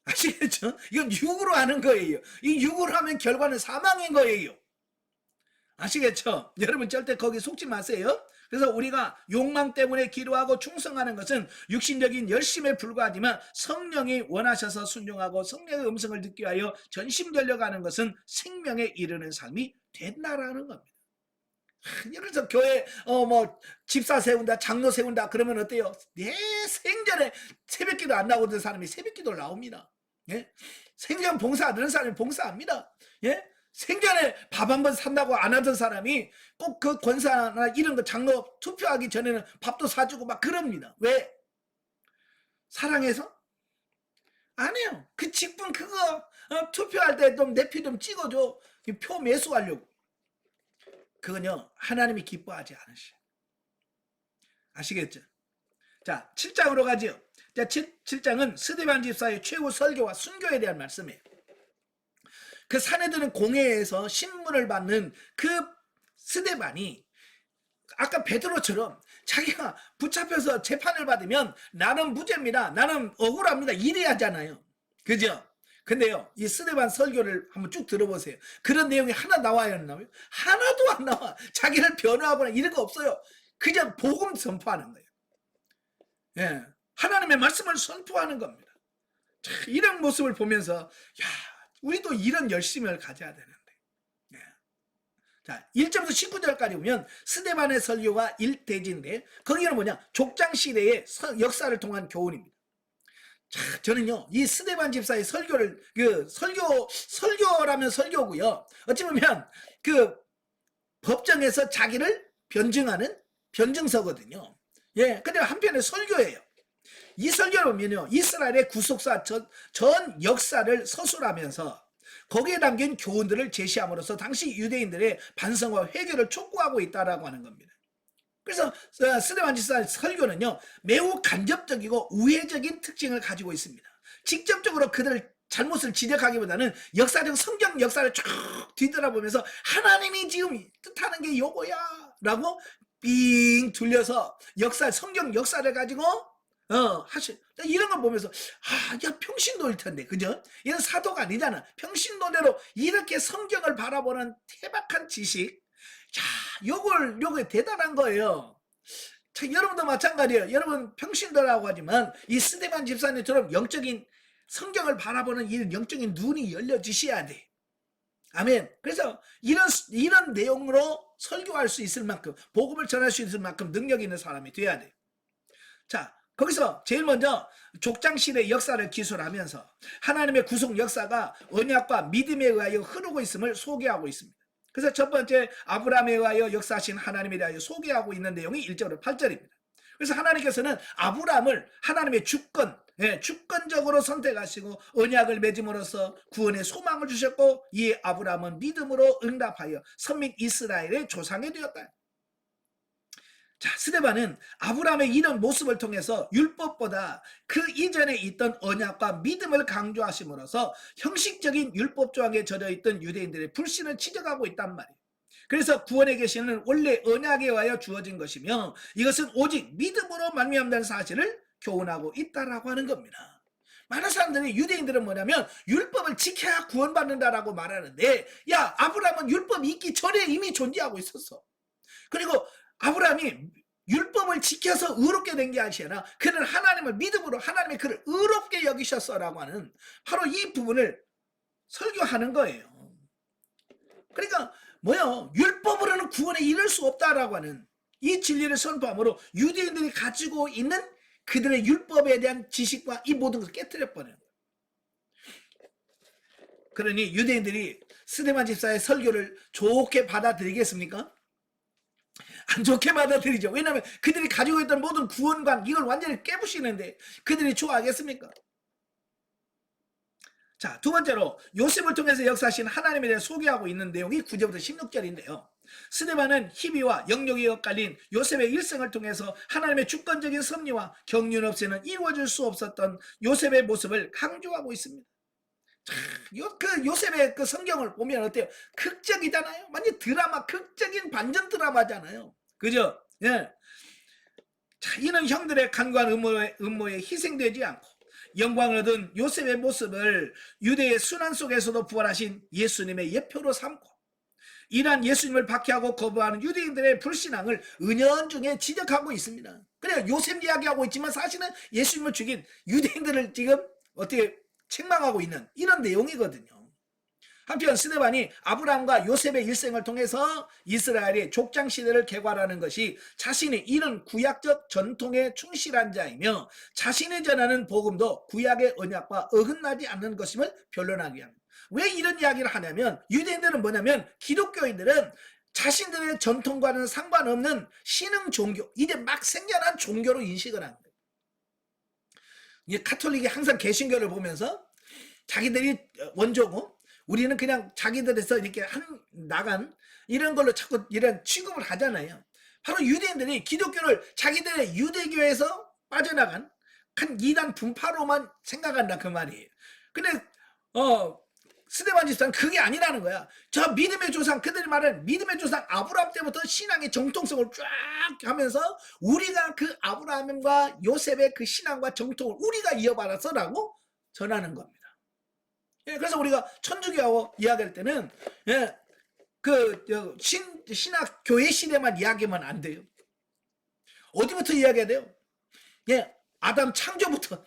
아시겠죠? 이건 육으로 하는 거예요. 이 육으로 하면 결과는 사망인 거예요. 아시겠죠? 여러분 절대 거기 속지 마세요. 그래서 우리가 욕망 때문에 기도하고 충성하는 것은 육신적인 열심에 불과하지만 성령이 원하셔서 순종하고 성령의 음성을 듣기 위하여 전심전력하는 것은 생명에 이르는 삶이 된다라는 겁니다. 그래서 교회 집사 세운다 장로 세운다 그러면 어때요? 내 생전에 새벽기도 안 나오던 사람이 새벽기도를 나옵니다. 예? 생전 봉사 안 하는 사람이 봉사합니다. 예? 생전에 밥 한 번 산다고 안 하던 사람이 꼭 그 권사나 이런 거 장로 투표하기 전에는 밥도 사주고 막 그럽니다. 왜? 사랑해서? 아니에요. 그 직분 그거 투표할 때 좀 내 표 좀 찍어줘. 표 매수하려고. 그건요 하나님이 기뻐하지 않으셔요. 아시겠죠? 자 7장으로 가죠. 자 7장은 스데반 집사의 최후 설교와 순교에 대한 말씀이에요. 그 산에 드는 공회에서 신문을 받는 그 스데반이 아까 베드로처럼 자기가 붙잡혀서 재판을 받으면 나는 무죄입니다. 나는 억울합니다. 이래야 하잖아요. 그죠? 근데요, 이 스데반 설교를 한번 쭉 들어보세요. 그런 내용이 하나 나와요, 안 나와요? 하나도 안 나와. 자기를 변호하거나 이런 거 없어요. 그냥 복음 선포하는 거예요. 예, 하나님의 말씀을 선포하는 겁니다. 자, 이런 모습을 보면서 야, 우리도 이런 열심을 가져야 되는데. 예. 자, 1절부터 19절까지 보면 스데반의 설교가 1대지인데 거기는 뭐냐? 족장 시대의 역사를 통한 교훈입니다. 자, 저는요, 이 스데반 집사의 설교를, 설교라면 설교고요. 어찌 보면, 법정에서 자기를 변증하는 변증서거든요. 예, 근데 한편의 설교예요. 이 설교를 보면요, 이스라엘의 구속사 전 역사를 서술하면서 거기에 담긴 교훈들을 제시함으로써 당시 유대인들의 반성과 회개를 촉구하고 있다라고 하는 겁니다. 그래서 스데반 집사의 설교는요, 매우 간접적이고 우회적인 특징을 가지고 있습니다. 직접적으로 그들 잘못을 지적하기보다는 역사적 성경 역사를 쭉 뒤돌아보면서 하나님이 지금 뜻하는 게 요거야 라고 빙 둘려서 성경 역사를 가지고 이런 걸 보면서 야, 평신도일 텐데, 그죠? 이런 사도가 아니잖아. 평신도대로 이렇게 성경을 바라보는 태박한 지식, 자, 요게 대단한 거예요. 자, 여러분도 마찬가지예요. 여러분 평신도라고 하지만 이 스데반 집사님처럼 영적인 성경을 바라보는 이 영적인 눈이 열려지셔야 돼. 아멘. 그래서 이런 내용으로 설교할 수 있을 만큼, 복음을 전할 수 있을 만큼 능력 있는 사람이 돼야 돼. 자, 거기서 제일 먼저 족장시대의 역사를 기술하면서 하나님의 구속 역사가 언약과 믿음에 의하여 흐르고 있음을 소개하고 있습니다. 그래서 첫 번째, 아브라함에 의하여 역사하신 하나님에 대하여 소개하고 있는 내용이 1절부터 8절입니다. 그래서 하나님께서는 아브라함을 하나님의 주권적으로 선택하시고 언약을 맺음으로써 구원의 소망을 주셨고, 이에 아브라함은 믿음으로 응답하여 선민 이스라엘의 조상이 되었다. 자, 스데반은 아브라함의 이런 모습을 통해서 율법보다 그 이전에 있던 언약과 믿음을 강조하심으로써 형식적인 율법 조항에 젖어있던 유대인들의 불신을 지적하고 있단 말이에요. 그래서 구원의 계시는 원래 언약에 의하여 주어진 것이며 이것은 오직 믿음으로 말미암다는 사실을 교훈하고 있다라고 하는 겁니다. 많은 사람들이, 유대인들은 뭐냐면 율법을 지켜야 구원받는다라고 말하는데, 야, 아브라함은 율법이 있기 전에 이미 존재하고 있었어. 그리고 아브라함이 율법을 지켜서 의롭게 된 게 아니라 그는 하나님을 믿음으로 하나님의 그를 의롭게 여기셨어라고 하는 바로 이 부분을 설교하는 거예요. 그러니까 율법으로는 구원에 이를 수 없다라고 하는 이 진리를 선포함으로 유대인들이 가지고 있는 그들의 율법에 대한 지식과 이 모든 것을 깨뜨려 버리는 거예요. 그러니 유대인들이 스데반 집사의 설교를 좋게 받아들이겠습니까? 안 좋게 받아들이죠. 왜냐하면 그들이 가지고 있던 모든 구원관, 이걸 완전히 깨부시는데 그들이 좋아하겠습니까? 자, 두 번째로 요셉을 통해서 역사하신 하나님에 대해 소개하고 있는 내용이 9절부터 16절인데요. 스데반은 희비와 영역이 엇갈린 요셉의 일생을 통해서 하나님의 주권적인 섭리와 경륜 없이는 이루어질 수 없었던 요셉의 모습을 강조하고 있습니다. 자, 요셉의 그 성경을 보면 어때요? 극적이잖아요. 완전 드라마, 극적인 반전 드라마잖아요. 그죠? 예. 자, 이는 형들의 간과한 음모에 희생되지 않고 영광을 얻은 요셉의 모습을 유대의 순환 속에서도 부활하신 예수님의 예표로 삼고, 이러한 예수님을 박해하고 거부하는 유대인들의 불신앙을 은연중에 지적하고 있습니다. 그래요, 요셉 이야기하고 있지만 사실은 예수님을 죽인 유대인들을 지금 어떻게 책망하고 있는 이런 내용이거든요. 한편 스데반이 아브라함과 요셉의 일생을 통해서 이스라엘의 족장 시대를 개괄하는 것이 자신의 이런 구약적 전통에 충실한 자이며 자신이 전하는 복음도 구약의 언약과 어긋나지 않는 것임을 변론하게 합니다. 왜 이런 이야기를 하냐면, 유대인들은 뭐냐면 기독교인들은 자신들의 전통과는 상관없는 신흥 종교, 이제 막 생겨난 종교로 인식을 합니다. 카톨릭이 항상 개신교를 보면서 자기들이 원조고 우리는 그냥 자기들에서 이렇게 나간 이런 걸로 자꾸 이런 취급을 하잖아요. 바로 유대인들이 기독교를 자기들의 유대교에서 빠져나간 한 이단 분파로만 생각한다, 그 말이에요. 근데 스데반 집사는 그게 아니라는 거야. 저 믿음의 조상, 그들이 말하는 믿음의 조상 아브라함 때부터 신앙의 정통성을 쫙 하면서 우리가 그 아브라함과 요셉의 그 신앙과 정통을 우리가 이어받았어라고 전하는 겁니다. 예, 그래서 우리가 천주교하고 이야기할 때는 예, 신학 교회 시대만 이야기하면 안 돼요. 어디부터 이야기해야 돼요? 예, 아담 창조부터.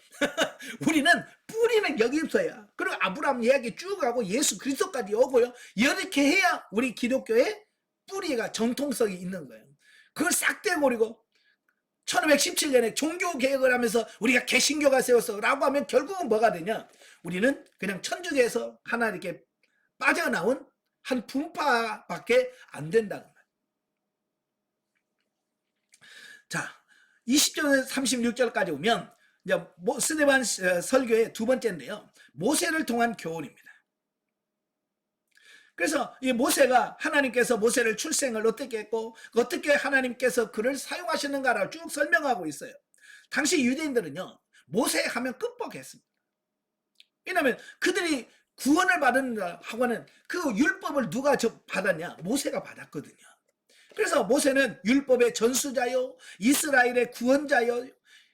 우리는 뿌리는 여기부터야. 그리고 아브라함 이야기 쭉 가고 예수 그리스도까지 오고요. 이렇게 해야 우리 기독교의 뿌리가 정통성이 있는 거예요. 그걸 싹 떼버리고 1517년에 종교개혁을 하면서 우리가 개신교가 세웠어 라고 하면 결국은 뭐가 되냐? 우리는 그냥 천주교에서 하나 이렇게 빠져나온 한 분파밖에 안 된다는 거예요. 자, 20절 36절까지 오면 이제 스데반 설교의 두 번째인데요. 모세를 통한 교훈입니다. 그래서 이 모세가 하나님께서 모세를 출생을 어떻게 했고 어떻게 하나님께서 그를 사용하셨는가를 쭉 설명하고 있어요. 당시 유대인들은요. 모세 하면 끔뻑했습니다. 왜냐하면 그들이 구원을 받은 하고는 그 율법을 누가 받았냐? 모세가 받았거든요. 그래서 모세는 율법의 전수자요, 이스라엘의 구원자요.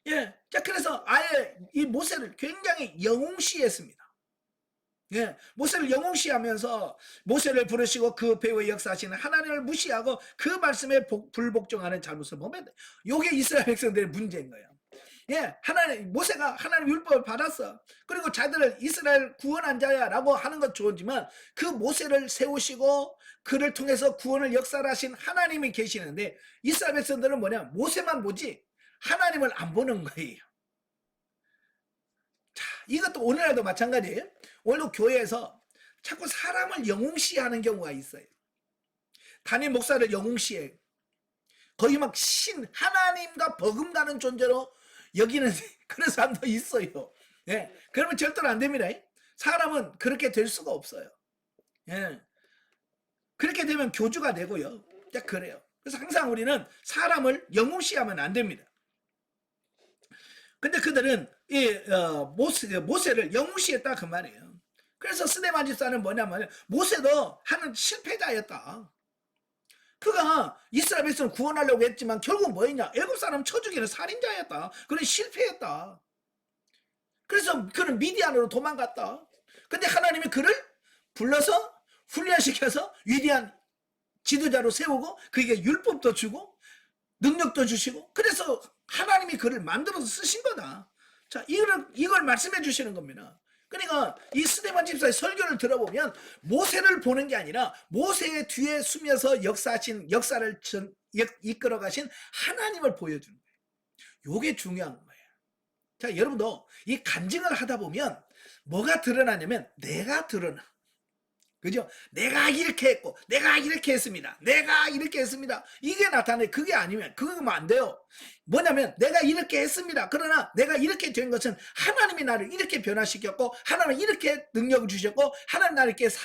예, 자 그래서 아예 이 모세를 굉장히 영웅시했습니다. 예, 모세를 영웅시하면서 모세를 부르시고 그 배후에 역사하시는 하나님을 무시하고 그 말씀에 불복종하는 잘못을 보면 돼. 요게 이스라엘 백성들의 문제인 거예요. 예, 모세가 하나님 율법을 받았어. 그리고 자들을 이스라엘 구원한 자야라고 하는 건 좋지만 그 모세를 세우시고 그를 통해서 구원을 역사하신 하나님이 계시는데 이스라엘 백성들은 뭐냐? 모세만 보지 하나님을 안 보는 거예요. 자, 이것도 오늘날도 마찬가지예요. 오늘도 교회에서 자꾸 사람을 영웅시하는 경우가 있어요. 담임 목사를 영웅시해. 거의 막 하나님과 버금가는 존재로 여기는 그런 사람도 있어요. 예, 그러면 절대로 안 됩니다. 사람은 그렇게 될 수가 없어요. 예, 그렇게 되면 교주가 되고요. 그래요. 그래서 항상 우리는 사람을 영웅시하면 안 됩니다. 근데 그들은 모세를 영웅시했다 그 말이에요. 그래서 스데반 집사는 뭐냐면 모세도 하는 실패자였다. 그가 이스라엘 백성을 구원하려고 했지만 결국 뭐였냐? 애굽 사람 쳐 죽이는 살인자였다. 그는 실패했다. 그래서 그는 미디안으로 도망갔다. 근데 하나님이 그를 불러서 훈련시켜서 위대한 지도자로 세우고 그에게 율법도 주고 능력도 주시고 그래서 하나님이 그를 만들어서 쓰신 거다. 자, 이걸 말씀해 주시는 겁니다. 그러니까 이 스데반 집사의 설교를 들어보면 모세를 보는 게 아니라 모세의 뒤에 숨어서 역사하신 역사를 이끌어 가신 하나님을 보여주는 거예요. 이게 중요한 거예요. 자, 여러분도 이 간증을 하다 보면 뭐가 드러나냐면 내가 드러나. 그죠? 내가 이렇게 했고 내가 이렇게 했습니다. 내가 이렇게 했습니다. 이게 나타나요. 그게 아니면 그거면 안 돼요. 뭐냐면 내가 이렇게 했습니다. 그러나 내가 이렇게 된 것은 하나님이 나를 이렇게 변화시켰고 하나님이 이렇게 능력을 주셨고 하나님 나를 이렇게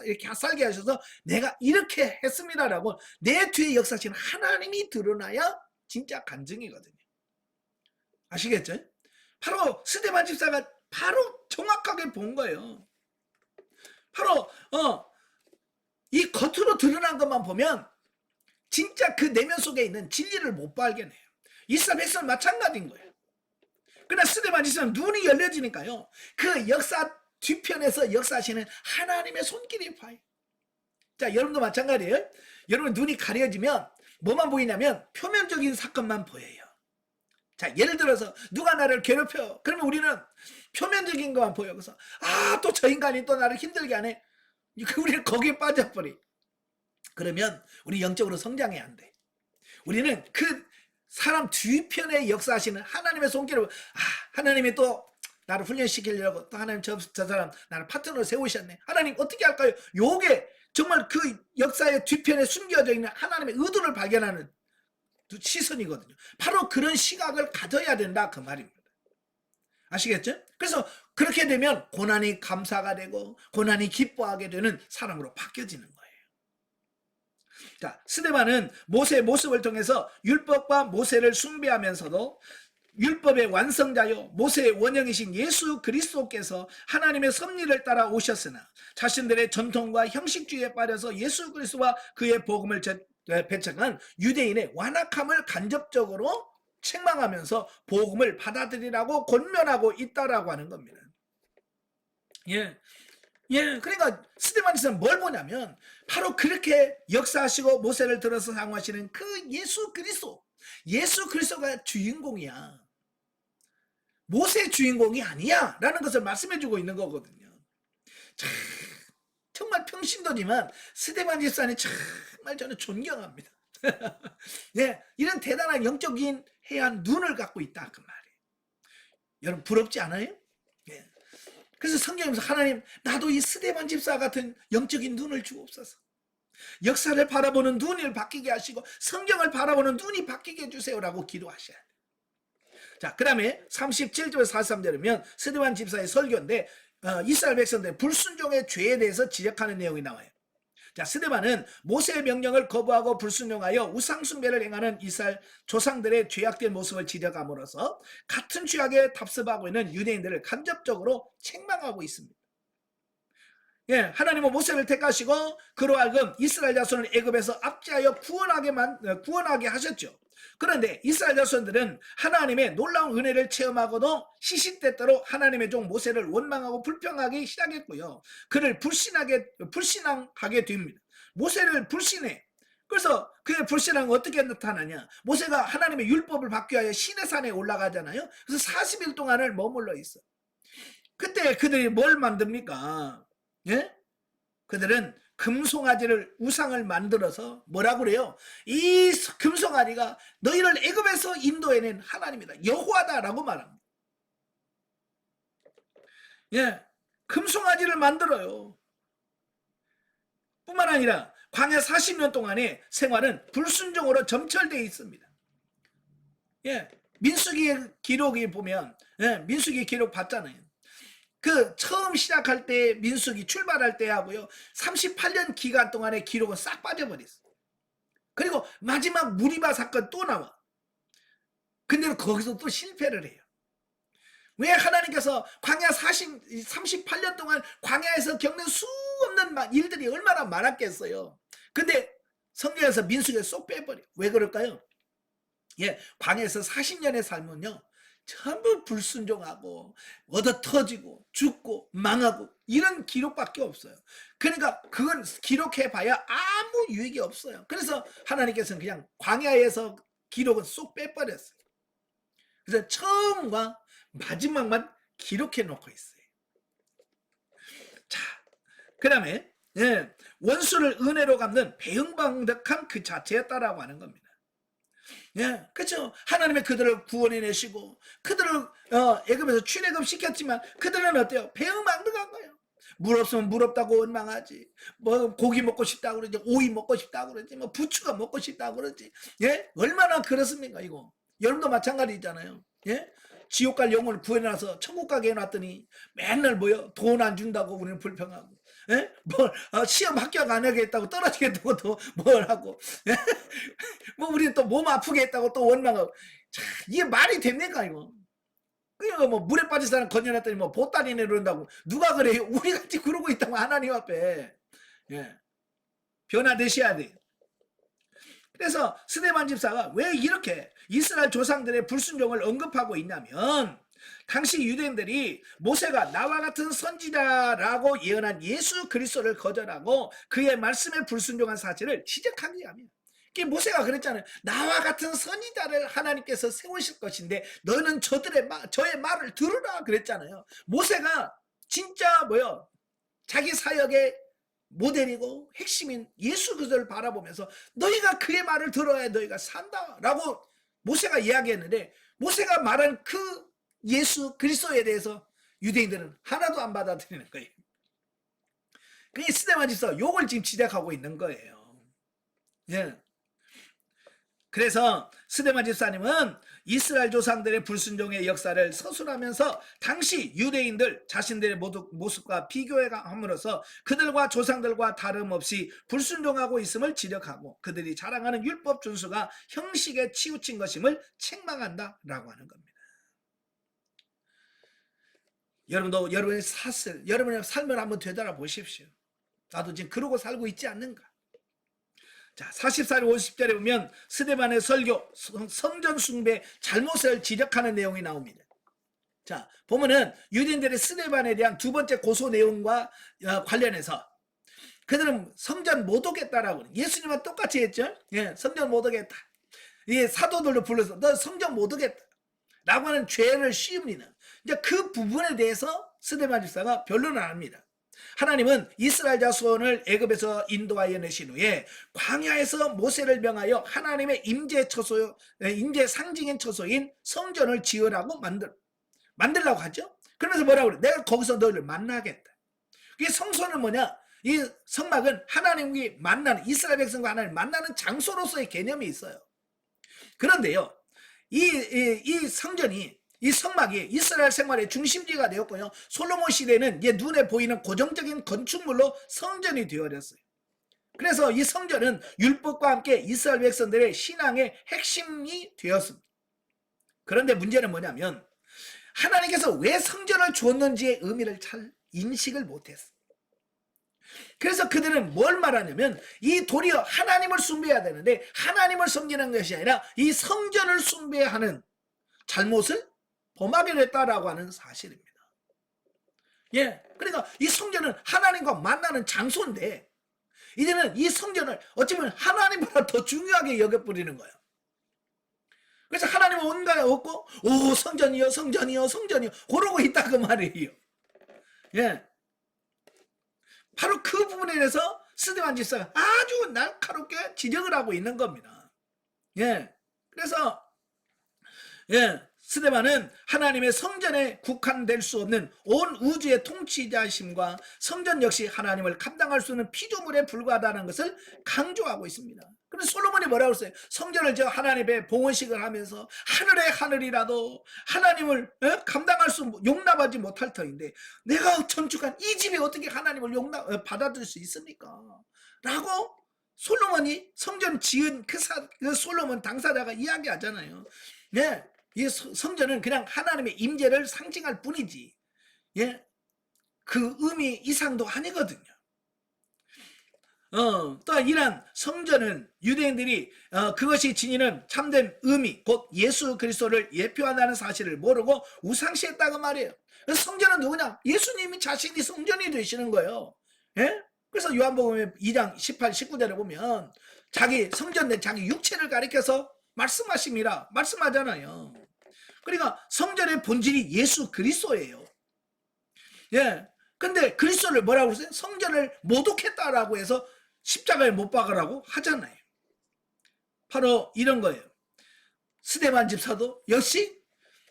이렇게 살게 하셔서 내가 이렇게 했습니다라고 내 뒤에 역사하시는 하나님이 드러나야 진짜 간증이거든요. 아시겠죠? 바로 스데반 집사가 바로 정확하게 본 거예요. 바로 이 겉으로 드러난 것만 보면 진짜 그 내면 속에 있는 진리를 못 발견해요. 이스라엘 백성은 마찬가지인 거예요. 그러나 스데반 집사는 눈이 열려지니까요. 그 역사 뒤편에서 역사하시는 하나님의 손길이 봐요. 자, 여러분도 마찬가지예요. 여러분 눈이 가려지면 뭐만 보이냐면 표면적인 사건만 보여요. 자, 예를 들어서 누가 나를 괴롭혀. 그러면 우리는 표면적인 것만 보여. 그래서 또 저 인간이 또 나를 힘들게 하네. 우리는 거기에 빠져버리. 그러면 우리 영적으로 성장이 안 돼. 우리는 그 사람 뒤편에 역사하시는 하나님의 손길을 하나님이 또 나를 훈련시키려고 또 하나님 저 사람 나를 파트너로 세우셨네. 하나님 어떻게 할까요? 요게 정말 그 역사의 뒤편에 숨겨져 있는 하나님의 의도를 발견하는 시선이거든요. 바로 그런 시각을 가져야 된다 그 말입니다. 아시겠죠? 그래서 그렇게 되면 고난이 감사가 되고 고난이 기뻐하게 되는 사람으로 바뀌어지는 거예요. 자, 스데반은 모세의 모습을 통해서 율법과 모세를 숭배하면서도 율법의 완성자요 모세의 원형이신 예수 그리스도께서 하나님의 섭리를 따라 오셨으나 자신들의 전통과 형식주의에 빠져서 예수 그리스도와 그의 복음을 배척한 유대인의 완악함을 간접적으로 책망하면서 복음을 받아들이라고 권면하고 있다라고 하는 겁니다. 예, 예, 그러니까 스데반 집사는 뭘 보냐면 바로 그렇게 역사하시고 모세를 들어서 사용하시는 그 예수 그리스도, 예수 그리스도가 주인공이야. 모세 주인공이 아니야 라는 것을 말씀해주고 있는 거거든요. 참, 정말 평신도지만 스데반 집사는 정말 저는 존경합니다. 네, 이런 대단한 영적인 해안 눈을 갖고 있다 그 말이에요. 여러분 부럽지 않아요? 네. 그래서 성경에서 하나님 나도 이 스데반 집사 같은 영적인 눈을 주옵소서. 역사를 바라보는 눈을 바뀌게 하시고 성경을 바라보는 눈이 바뀌게 해주세요라고 기도하셔야 돼요. 자, 그 다음에 37절에서 43절이면 스데반 집사의 설교인데 이스라엘 백성들의 불순종의 죄에 대해서 지적하는 내용이 나와요. 자, 스데반은 모세의 명령을 거부하고 불순종하여 우상숭배를 행하는 이스라엘 조상들의 죄악된 모습을 지적함으로써 같은 죄악에 답습하고 있는 유대인들을 간접적으로 책망하고 있습니다. 예, 하나님은 모세를 택하시고 그로 하여금 이스라엘 자손을 애굽에서 압제하여 구원하게 하셨죠. 그런데 이스라엘 자손들은 하나님의 놀라운 은혜를 체험하고도 시시때때로 하나님의 종 모세를 원망하고 불평하기 시작했고요. 그를 불신앙하게 됩니다. 모세를 불신해. 그래서 그의 불신앙은 어떻게 나타나냐? 모세가 하나님의 율법을 받기 위하여 시내산에 올라가잖아요. 그래서 40일 동안을 머물러 있어. 그때 그들이 뭘 만듭니까? 예? 그들은 금송아지를 우상을 만들어서 뭐라고 그래요? 이 금송아지가 너희를 애굽에서 인도해낸 하나님이다. 여호와다라고 말합니다. 예, 금송아지를 만들어요. 뿐만 아니라 광야 40년 동안의 생활은 불순종으로 점철되어 있습니다. 예, 민수기 기록이 보면 민수기 기록 봤잖아요. 그 처음 시작할 때 민수기 출발할 때 하고요 38년 기간 동안의 기록은 싹 빠져버렸어. 그리고 마지막 무리바 사건 또 나와. 근데 거기서 또 실패를 해요. 왜 하나님께서 광야 38년 동안 광야에서 겪는 수없는 일들이 얼마나 많았겠어요. 근데 성경에서 민수기를 쏙 빼버려. 왜 그럴까요? 예, 광야에서 40년의 삶은요 전부 불순종하고 얻어터지고 죽고 망하고 이런 기록밖에 없어요. 그러니까 그건 기록해봐야 아무 유익이 없어요. 그래서 하나님께서는 그냥 광야에서 기록은 쏙 빼버렸어요. 그래서 처음과 마지막만 기록해 놓고 있어요. 자, 그 다음에 원수를 은혜로 갚는 배은방덕함 그 자체였다라고 하는 겁니다. 예, 그렇죠. 하나님의 그들을 구원해내시고 그들을 애굽에서 출애굽 시켰지만 그들은 어때요? 배은망덕한 거예요. 물 없으면 물 없다고 원망하지. 뭐 고기 먹고 싶다고 그러지. 오이 먹고 싶다고 그러지. 뭐 부추가 먹고 싶다고 그러지. 예, 얼마나 그렇습니까 이거? 여러분도 마찬가지잖아요. 예, 지옥 갈 영혼을 구해놔서 천국 가게 해놨더니 맨날 뭐요? 돈 안 준다고 우리는 불평하고. 예? 시험 합격 안 하겠다고 떨어지겠다고 또 뭘 하고. 예? 뭐 우리는 또 몸 아프게 했다고 또 원망하고. 참, 이게 말이 됩니까 이거? 그러니까 뭐 물에 빠진 사람 건져놨더니 뭐 보따리네 그런다고 누가 그래요? 우리 같이 그러고 있다고 하나님 앞에. 예. 변화되셔야 돼요. 그래서 스데반 집사가 왜 이렇게 이스라엘 조상들의 불순종을 언급하고 있냐면 당시 유대인들이 모세가 나와 같은 선지자라고 예언한 예수 그리스도를 거절하고 그의 말씀에 불순종한 사실을 지적하기 위함이야. 모세가 그랬잖아요. 나와 같은 선지자를 하나님께서 세우실 것인데 너는 저의 말을 들으라 그랬잖아요. 모세가 진짜 자기 사역의 모델이고 핵심인 예수 그리스도를 바라보면서 너희가 그의 말을 들어야 너희가 산다라고 모세가 이야기했는데 모세가 말한 그 예수 그리스도에 대해서 유대인들은 하나도 안 받아들이는 거예요. 그게 스데반 집사 욕을 지금 지적하고 있는 거예요. 예. 그래서 스데반 집사님은 이스라엘 조상들의 불순종의 역사를 서술하면서 당시 유대인들 자신들의 모습과 비교함으로써 그들과 조상들과 다름없이 불순종하고 있음을 지적하고 그들이 자랑하는 율법 준수가 형식에 치우친 것임을 책망한다라고 하는 겁니다. 여러분도 여러분의 삶을 한번 되돌아보십시오. 나도 지금 그러고 살고 있지 않는가? 자, 44절 50절에 보면 스데반의 설교 성전 숭배 잘못을 지적하는 내용이 나옵니다. 자, 보면은 유대인들의 스데반에 대한 두 번째 고소 내용과 관련해서 그들은 성전 못 오겠다라고, 예수님은 똑같이 했죠. 예, 성전 못 오겠다. 이 사도들로 불러서 너 성전 못 오겠다 라고 하는 죄를 씌웁니다. 이제 그 부분에 대해서 스데반 집사가 변론을 합니다. 하나님은 이스라엘 자손을 애굽에서 인도하여 내신 후에 광야에서 모세를 명하여 하나님의 임재 처소, 임재 상징인 처소인 성전을 지으라고 만들라고 하죠. 그러면서 뭐라고 그래? 내가 거기서 너희를 만나겠다. 이 성소는 뭐냐? 이 성막은 하나님이 만나는, 이스라엘 백성과 하나님 만나는 장소로서의 개념이 있어요. 그런데요, 이 성전이, 이 성막이 이스라엘 생활의 중심지가 되었고요, 솔로몬 시대는 이제 눈에 보이는 고정적인 건축물로 성전이 되어졌어요. 그래서 이 성전은 율법과 함께 이스라엘 백성들의 신앙의 핵심이 되었습니다. 그런데 문제는 뭐냐면 하나님께서 왜 성전을 주었는지의 의미를 잘 인식을 못했어. 그래서 그들은 뭘 말하냐면 이 도리어 하나님을 숭배해야 되는데 하나님을 섬기는 것이 아니라 이 성전을 숭배하는 잘못을 범하게 됐다라고 하는 사실입니다. 예, 그러니까 이 성전은 하나님과 만나는 장소인데 이제는 이 성전을 어찌보면 하나님보다 더 중요하게 여겨버리는 거예요. 그래서 하나님은 온가에 없고 오 성전이요 성전이요 성전이요 그러고 있다 그 말이에요. 예, 바로 그 부분에 대해서 스데반 집사가 아주 날카롭게 지적을 하고 있는 겁니다. 예, 그래서 예, 스데반은 하나님의 성전에 국한될 수 없는 온 우주의 통치자심과 성전 역시 하나님을 감당할 수 있는 피조물에 불과하다는 것을 강조하고 있습니다. 그래서 솔로몬이 뭐라고 했어요? 성전을 저 하나님의 봉헌식을 하면서 하늘의 하늘이라도 하나님을 감당할 수 용납하지 못할 터인데 내가 건축한 이 집이 어떻게 하나님을 받아들일 수 있습니까? 라고 솔로몬이 성전 지은 그 솔로몬 당사자가 이야기하잖아요. 네, 이 성전은 그냥 하나님의 임재를 상징할 뿐이지, 예, 그 의미 이상도 아니거든요. 또한 이러한 성전은 유대인들이 그것이 지니는 참된 의미 곧 예수 그리스도를 예표한다는 사실을 모르고 우상시했다고 말이에요. 그래서 성전은 누구냐? 예수님이 자신이 성전이 되시는 거예요. 예? 그래서 요한복음 2장 18, 19절에 보면 자기 성전된 자기 육체를 가리켜서 말씀하심이라 말씀하잖아요. 그러니까 성전의 본질이 예수 그리스도예요. 예. 근데 그리스도를 뭐라고 그러세요? 성전을 모독했다라고 해서 십자가에 못 박으라고 하잖아요. 바로 이런 거예요. 스데반 집사도 역시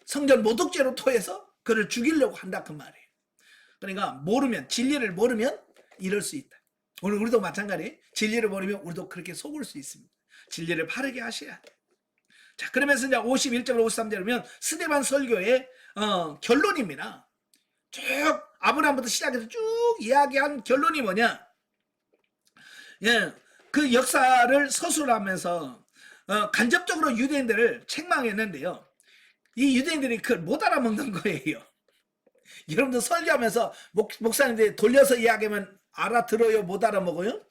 성전 모독죄로 토해서 그를 죽이려고 한다 그 말이에요. 그러니까 모르면, 진리를 모르면 이럴 수 있다. 오늘 우리도 마찬가지, 진리를 모르면 우리도 그렇게 속을 수 있습니다. 진리를 바르게 하셔야 돼. 자, 그러면서 이제 51절 53절에 보면 스데반 설교의 결론입니다. 쭉 아브라함부터 시작해서 쭉 이야기한 결론이 뭐냐? 예, 그 역사를 서술하면서 간접적으로 유대인들을 책망했는데요. 이 유대인들이 그걸 못 알아먹는 거예요. 여러분들 설교하면서 목사님들이 돌려서 이야기하면 알아들어요? 못 알아먹어요?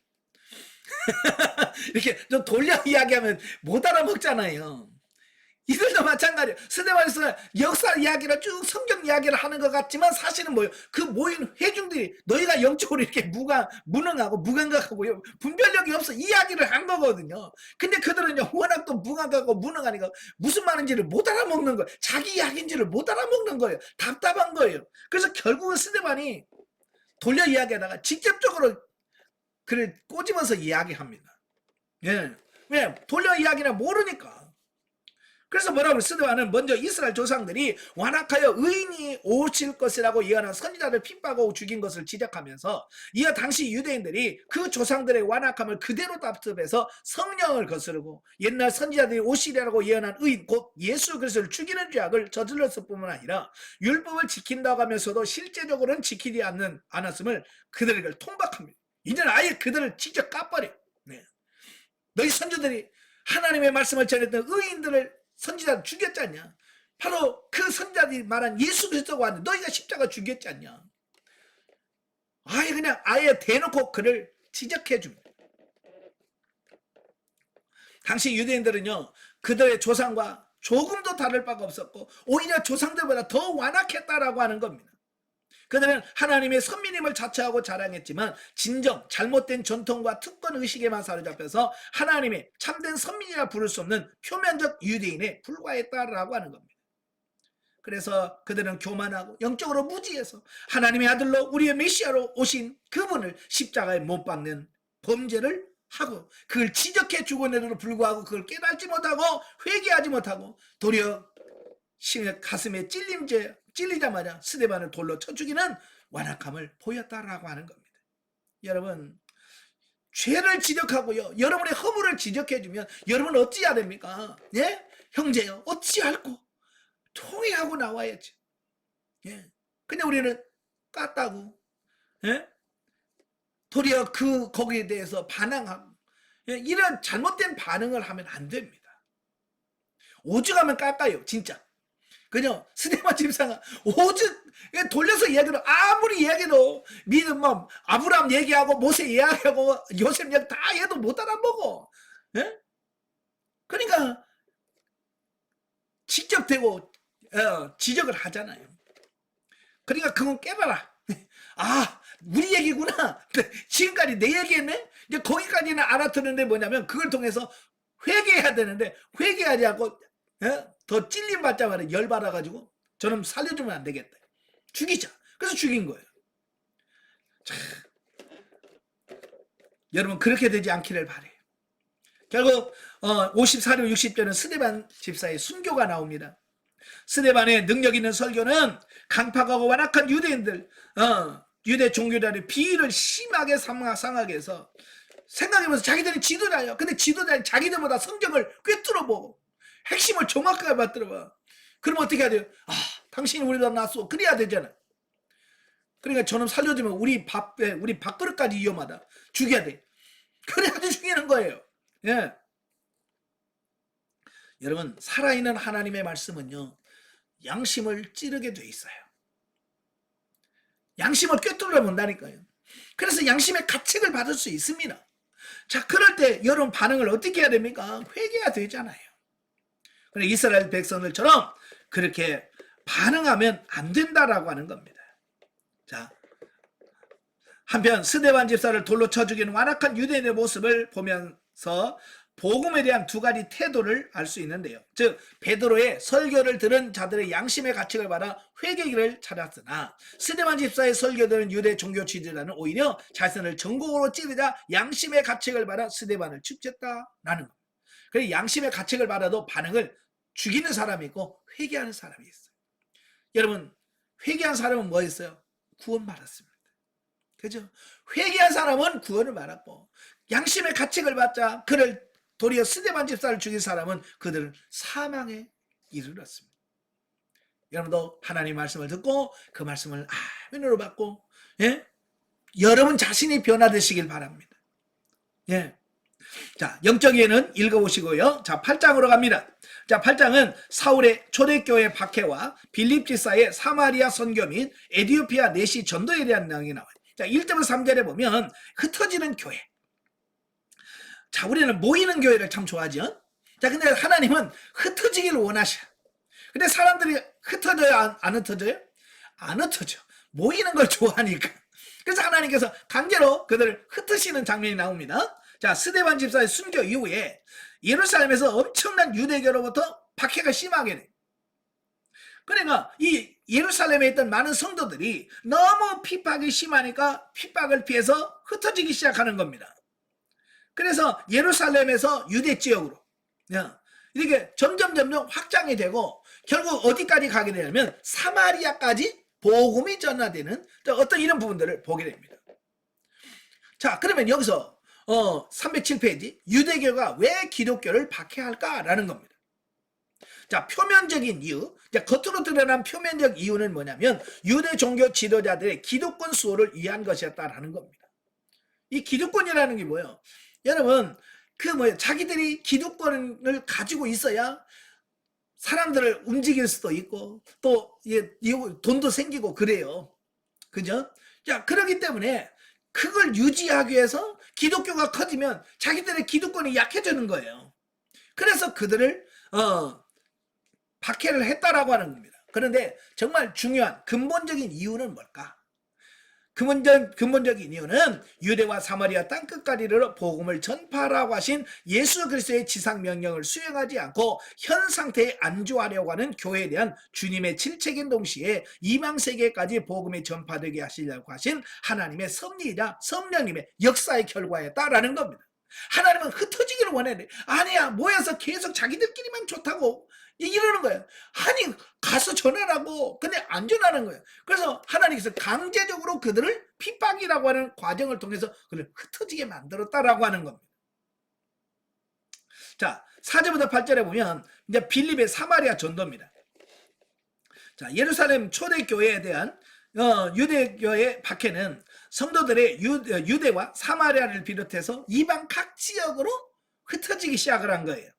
이렇게 좀 돌려 이야기하면 못 알아먹잖아요. 이들도 마찬가지예요. 스데반에서 역사 이야기를 쭉 성경 이야기를 하는 것 같지만 사실은 뭐예요? 그 모인 회중들이 너희가 영적으로 이렇게 무능하고 무감각하고 분별력이 없어 이야기를 한 거거든요. 근데 그들은 워낙 또 무감각하고 무능하니까 무슨 말인지를 못 알아먹는 거예요. 자기 이야기인지를 못 알아먹는 거예요. 답답한 거예요. 그래서 결국은 스데반이 돌려 이야기하다가 직접적으로 그를 꼬집어서 이야기합니다. 예. 왜? 돌려 이야기는 모르니까. 그래서 뭐라고 스데반은 먼저 이스라엘 조상들이 완악하여 의인이 오실 것이라고 예언한 선지자를 핍박하고 죽인 것을 지적하면서 이어 당시 유대인들이 그 조상들의 완악함을 그대로 답습해서 성령을 거스르고 옛날 선지자들이 오시리라고 예언한 의인 곧 예수 그리스도를 죽이는 죄악을 저질렀을 뿐만 아니라 율법을 지킨다고 하면서도 실제적으로는 지키지 않았음을 그들에게 통박합니다. 이제는 아예 그들을 직접 까버려. 네. 너희 선조들이 하나님의 말씀을 전했던 의인들을 선지자를 죽였지 않냐? 바로 그 선지자들이 말한 예수 그리스도가 왔는데 너희가 십자가 죽였지 않냐? 아예 대놓고 그를 지적해 줍니다. 당시 유대인들은요 그들의 조상과 조금도 다를 바가 없었고 오히려 조상들보다 더 완악했다라고 하는 겁니다. 그들은 하나님의 선민임을 자처하고 자랑했지만 진정 잘못된 전통과 특권 의식에만 사로잡혀서 하나님의 참된 선민이라 부를 수 없는 표면적 유대인에 불과했다라고 하는 겁니다. 그래서 그들은 교만하고 영적으로 무지해서 하나님의 아들로 우리의 메시아로 오신 그분을 십자가에 못 박는 범죄를 하고 그걸 지적해 주고내도 불구하고 그걸 깨닫지 못하고 회개하지 못하고 도리어 가슴에 찔리자마자 스데반을 돌로 쳐 죽이는 완악함을 보였다라고 하는 겁니다. 여러분, 죄를 지적하고요, 여러분의 허물을 지적해주면 여러분 어찌해야 됩니까? 예? 형제요, 어찌할꼬? 통회하고 나와야지. 예. 근데 우리는 깠다고, 예? 도리어 거기에 대해서 반항하고, 예? 이런 잘못된 반응을 하면 안 됩니다. 오죽하면 깎아요, 진짜. 그냥 스데반 집사가 오죽 돌려서 얘기를 아무리 얘기도 믿음 뭐 아브라함 얘기하고 모세 이야기하고 요셉 얘기 다 해도 못 알아보고, 예? 그러니까 직접 대고 지적을 하잖아요. 그러니까 그건 깨봐라. 아, 우리 얘기구나. 지금까지 내 얘기했네. 이제 거기까지는 알아듣는데 뭐냐면 그걸 통해서 회개해야 되는데 회개하지 않고 더 찔림 받자마자 열 받아가지고 저놈 살려주면 안 되겠다. 죽이자. 그래서 죽인 거예요. 자, 여러분 그렇게 되지 않기를 바래요. 결국 54절 60절은 스데반 집사의 순교가 나옵니다. 스데반의 능력 있는 설교는 강팍하고 완악한 유대인들, 유대 종교자들의 비위를 심하게 상하게 해서 생각해보면서 자기들이 지도자예요. 근데 지도자는 자기들보다 성경을 꿰뚫어보고 핵심을 정확하게 받들어봐. 그러면 어떻게 해야 돼요? 아, 당신이 우리보다 낫소. 그래야 되잖아. 그러니까 저놈 살려주면 우리 밥그릇까지 위험하다. 죽여야 돼. 그래야지 죽이는 거예요. 예. 여러분, 살아있는 하나님의 말씀은요, 양심을 찌르게 돼 있어요. 양심을 꿰뚫어 본다니까요. 그래서 양심의 가책을 받을 수 있습니다. 자, 그럴 때 여러분 반응을 어떻게 해야 됩니까? 회개해야 되잖아요. 그런데 이스라엘 백성들처럼 그렇게 반응하면 안 된다라고 하는 겁니다. 자, 한편 스데반 집사를 돌로 쳐 죽이는 완악한 유대인의 모습을 보면서 복음에 대한 두 가지 태도를 알 수 있는데요. 즉 베드로의 설교를 들은 자들의 양심의 가책을 받아 회개기를 찾았으나 스데반 집사의 설교들은 유대 종교 지도자는 오히려 자신을 전공으로 찌르자 양심의 가책을 받아 스데반을 축제했다라는 겁니다. 그래서 양심의 가책을 받아도 반응을 죽이는 사람이 있고 회개하는 사람이 있어요. 여러분, 회개한 사람은 뭐 했어요? 구원받았습니다. 그죠? 회개한 사람은 구원을 받았고 양심의 가책을 받자 그를 도리어 스데반 집사를 죽인 사람은 그들은 사망에 이르렀습니다. 여러분도 하나님 말씀을 듣고 그 말씀을 아멘으로 받고, 예? 여러분 자신이 변화되시길 바랍니다. 예. 자, 영적 예는 읽어보시고요. 자, 8장으로 갑니다. 자, 8장은 사울의 초대교회 박해와 빌립 집사의 사마리아 선교 및 에티오피아 내시 전도에 대한 내용이 나와요. 자, 1절부터 3절에 보면 흩어지는 교회. 자, 우리는 모이는 교회를 참 좋아하죠. 자, 근데 하나님은 흩어지기를 원하셔. 근데 사람들이 흩어져요? 안 흩어져요? 안 흩어져. 모이는 걸 좋아하니까. 그래서 하나님께서 강제로 그들을 흩으시는 장면이 나옵니다. 자, 스데반 집사의 순교 이후에 예루살렘에서 엄청난 유대교로부터 박해가 심하게 돼. 그러니까 이 예루살렘에 있던 많은 성도들이 너무 핍박이 심하니까 핍박을 피해서 흩어지기 시작하는 겁니다. 그래서 예루살렘에서 유대 지역으로 이렇게 점점 확장이 되고 결국 어디까지 가게 되냐면 사마리아까지 복음이 전파되는 어떤 이런 부분들을 보게 됩니다. 자, 그러면 여기서 307페이지 유대교가 왜 기독교를 박해할까라는 겁니다. 자, 표면적인 이유, 겉으로 드러난 표면적 이유는 뭐냐면 유대 종교 지도자들의 기득권 수호를 위한 것이었다라는 겁니다. 이 기득권이라는 게 뭐예요? 여러분, 자기들이 기득권을 가지고 있어야 사람들을 움직일 수도 있고 또 돈도 생기고 그래요. 그죠? 자, 그렇기 때문에 그걸 유지하기 위해서 기독교가 커지면 자기들의 기득권이 약해지는 거예요. 그래서 그들을 박해를 했다라고 하는 겁니다. 그런데 정말 중요한 근본적인 이유는 뭘까? 근본적인 이유는 유대와 사마리아 땅끝까지 이르러 복음을 전파하라고 하신 예수 그리스도의 지상 명령을 수행하지 않고 현 상태에 안주하려고 하는 교회에 대한 주님의 질책인 동시에 이방 세계까지 복음이 전파되게 하시려고 하신 하나님의 섭리이자 성령님의 역사의 결과였다라는 겁니다. 하나님은 흩어지기를 원했는데 아니야, 모여서 계속 자기들끼리만 좋다고 이러는 거예요. 아니, 가서 전하라고. 근데 안 전하는 거예요. 그래서 하나님께서 강제적으로 그들을 핍박이라고 하는 과정을 통해서 그를 흩어지게 만들었다라고 하는 겁니다. 자, 4절부터 8절에 보면 이제 빌립의 사마리아 전도입니다. 자, 예루살렘 초대교회에 대한 유대교의 박해는 성도들의 유대와 사마리아를 비롯해서 이방 각 지역으로 흩어지기 시작을 한 거예요.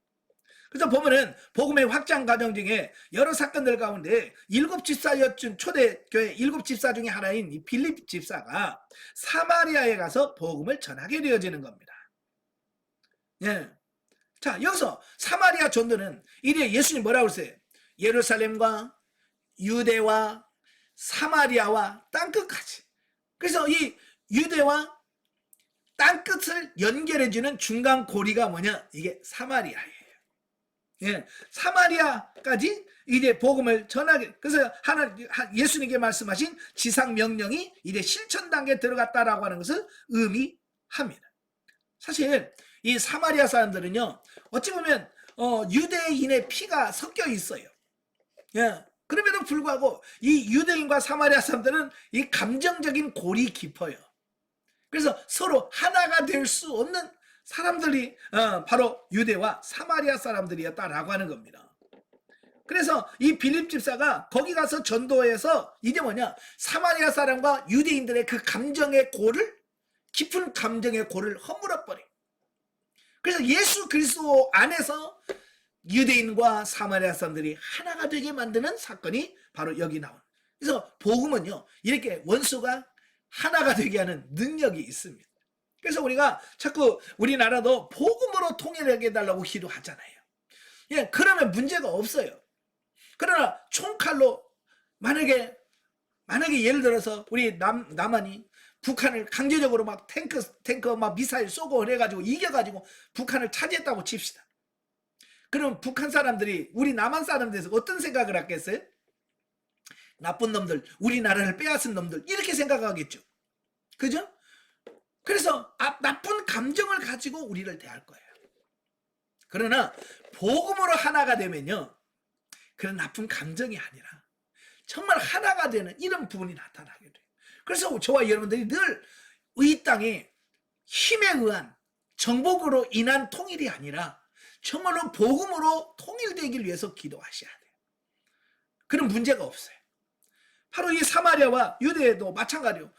그래서 보면은 복음의 확장 과정 중에 여러 사건들 가운데 7집사였던 초대교회 7집사 중에 하나인 이 빌립 집사가 사마리아에 가서 복음을 전하게 되어지는 겁니다. 예. 자, 여기서 사마리아 전도는 이래 예수님 뭐라고 했어요? 예루살렘과 유대와 사마리아와 땅끝까지. 그래서 이 유대와 땅끝을 연결해주는 중간 고리가 뭐냐? 이게 사마리아예요. 예, 사마리아까지 이제 복음을 전하게. 그래서 예수님께 말씀하신 지상 명령이 이제 실천 단계에 들어갔다라고 하는 것을 의미합니다. 사실 이 사마리아 사람들은요, 어찌 보면 유대인의 피가 섞여 있어요. 예, 그럼에도 불구하고 이 유대인과 사마리아 사람들은 이 감정적인 골이 깊어요. 그래서 서로 하나가 될 수 없는 사람들이 바로 유대와 사마리아 사람들이었다라고 하는 겁니다. 그래서 이 빌립 집사가 거기 가서 전도해서 이제 뭐냐, 사마리아 사람과 유대인들의 그 감정의 골을, 깊은 감정의 골을 허물어버려. 그래서 예수 그리스도 안에서 유대인과 사마리아 사람들이 하나가 되게 만드는 사건이 바로 여기 나온. 그래서 복음은요, 이렇게 원수가 하나가 되게 하는 능력이 있습니다. 그래서 우리가 자꾸 우리나라도 복음으로 통일하게 해달라고 기도하잖아요. 예, 그러면 문제가 없어요. 그러나 총칼로 만약에 예를 들어서 우리 남한이 북한을 강제적으로 막 탱크 막 미사일 쏘고 그래가지고 이겨가지고 북한을 차지했다고 칩시다. 그럼 북한 사람들이 우리 남한 사람들에서 어떤 생각을 하겠어요? 나쁜 놈들, 우리나라를 빼앗은 놈들, 이렇게 생각하겠죠. 그죠? 그래서 나쁜 감정을 가지고 우리를 대할 거예요. 그러나 복음으로 하나가 되면요, 그런 나쁜 감정이 아니라 정말 하나가 되는 이런 부분이 나타나게 돼요. 그래서 저와 여러분들이 늘 이 땅에 힘에 의한 정복으로 인한 통일이 아니라 정말로 복음으로 통일되길 위해서 기도하셔야 돼요. 그런 문제가 없어요. 바로 이 사마리아와 유대도 마찬가지로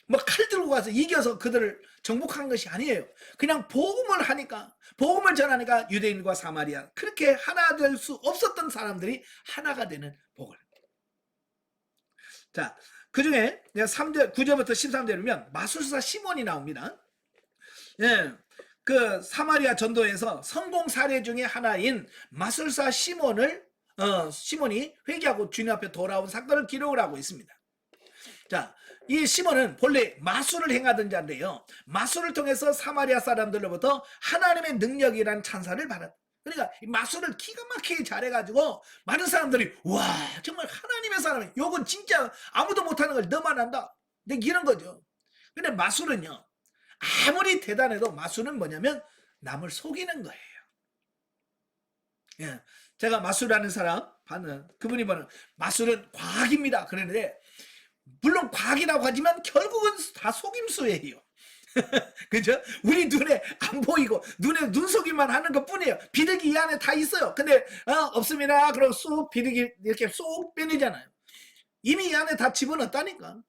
뭐 칼 들고 가서 이겨서 그들을 정복한 것이 아니에요. 그냥 복음을 하니까, 복음을 전하니까 유대인과 사마리아, 그렇게 하나 될 수 없었던 사람들이 하나가 되는 복을. 자, 그 중에 9절부터 13절에 보면 마술사 시몬이 나옵니다. 예, 그 사마리아 전도에서 성공 사례 중에 하나인 마술사 시몬이 회개하고 주님 앞에 돌아온 사건을 기록을 하고 있습니다. 자, 이 시몬은 본래 마술을 행하던 자인데요, 마술을 통해서 사마리아 사람들로부터 하나님의 능력이란 찬사를 받았다. 그러니까 마술을 기가 막히게 잘해가지고 많은 사람들이 와, 정말 하나님의 사람이, 요건 진짜 아무도 못하는 걸 너만 한다, 이런 거죠. 근데 마술은요, 아무리 대단해도 마술은 뭐냐면 남을 속이는 거예요. 예, 제가 마술하는 사람 봤는 그분이 뭐는 마술은 과학입니다 그랬는데, 물론 과학이라고 하지만 결국은 다 속임수예요. 그죠? 우리 눈에 안 보이고 눈에 눈속임만 하는 것 뿐이에요. 비둘기 이 안에 다 있어요. 근데 없습니다. 그럼 쏙 비둘기 이렇게 쏙 빼내잖아요. 이미 이 안에 다 집어넣었다니까.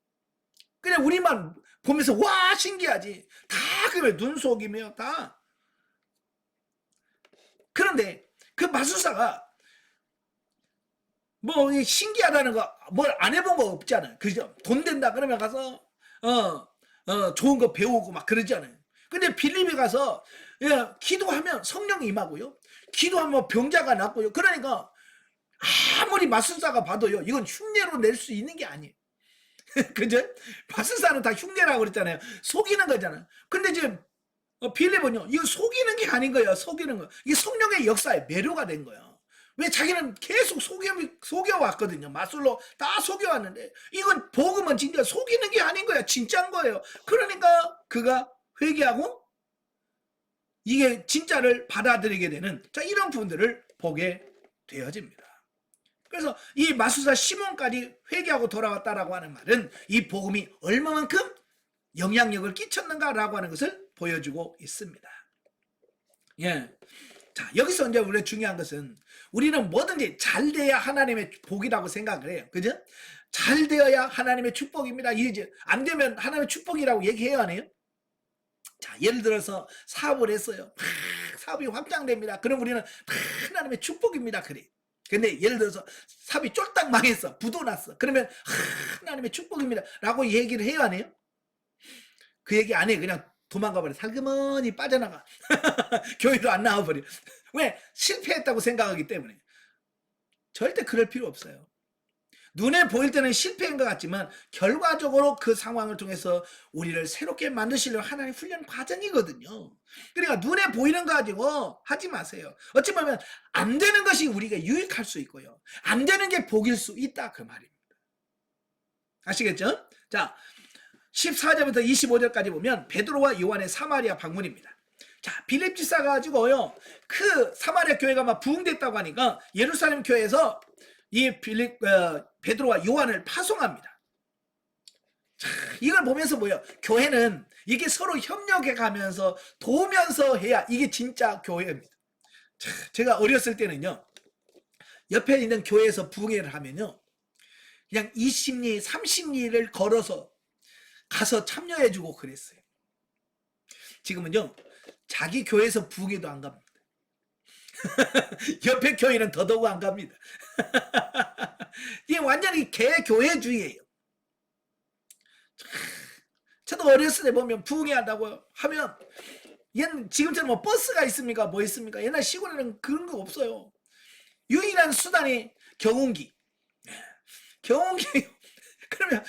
그냥 우리만 보면서 와 신기하지. 다 그래, 눈속임이에요. 다. 그런데 그 마술사가 뭐 신기하다는 거 뭘 안 해본 거 없잖아요. 그죠? 돈 된다 그러면 가서 좋은 거 배우고 막 그러잖아요. 근데 빌립에 가서 기도하면 성령이 임하고요, 기도하면 병자가 낫고요. 그러니까 아무리 마술사가 봐도요, 이건 흉내로 낼 수 있는 게 아니에요. 그죠? 마술사는 다 흉내라고 그랬잖아요. 속이는 거잖아요. 근데 지금 빌립은요, 이거 속이는 게 아닌 거예요. 속이는 거. 이게 성령의 역사에 매료가 된 거예요. 왜 자기는 계속 속여왔거든요. 마술로 다 속여왔는데, 이건 복음은 진짜 속이는 게 아닌 거야. 진짜인 거예요. 그러니까 그가 회개하고 이게 진짜를 받아들이게 되는, 자, 이런 부분들을 보게 되어집니다. 그래서 이 마술사 시몬까지 회개하고 돌아왔다라고 하는 말은 이 복음이 얼마만큼 영향력을 끼쳤는가라고 하는 것을 보여주고 있습니다. 예. 자, 여기서 이제 우리가 중요한 것은 우리는 뭐든지 잘 돼야 하나님의 복이라고 생각을 해요. 그죠? 잘 되어야 하나님의 축복입니다. 이제 안 되면 하나님의 축복이라고 얘기해야 하네요. 자, 예를 들어서 사업을 했어요. 사업이 확장됩니다. 그럼 우리는 하나님의 축복입니다. 그래. 근데 예를 들어서 사업이 쫄딱 망했어. 부도 났어. 그러면 하나님의 축복입니다. 라고 얘기를 해야 하네요. 그 얘기 안 해. 그냥 도망가 버려. 살그머니 빠져나가. 교회도 안 나와 버려. 왜? 실패했다고 생각하기 때문에. 절대 그럴 필요 없어요. 눈에 보일 때는 실패인 것 같지만 결과적으로 그 상황을 통해서 우리를 새롭게 만드시려는 하나님의 훈련 과정이거든요. 그러니까 눈에 보이는 거 가지고 하지 마세요. 어찌 보면 안 되는 것이 우리가 유익할 수 있고요, 안 되는 게 복일 수 있다, 그 말입니다. 아시겠죠? 자, 14절부터 25절까지 보면 베드로와 요한의 사마리아 방문입니다. 자, 빌립 지사가 가지고요, 그 사마리아 교회가 막 부흥됐다고 하니까 예루살렘 교회에서 이 베드로와 요한을 파송합니다. 자, 이걸 보면서 뭐예요? 교회는 이게 서로 협력해 가면서 도우면서 해야 이게 진짜 교회입니다. 자, 제가 어렸을 때는요, 옆에 있는 교회에서 부흥회를 하면요, 그냥 20리, 30리를 걸어서 가서 참여해주고 그랬어요. 지금은요, 자기 교회에서 부흥회도 안 갑니다. 옆에 교회는 더더욱 안 갑니다. 이게 완전히 개교회주의예요. 저도 어렸을 때 보면 부흥회 한다고 하면, 얘는 지금처럼 뭐 버스가 있습니까? 뭐 있습니까? 옛날 시골에는 그런 거 없어요. 유일한 수단이 경운기. 경운기. 그러면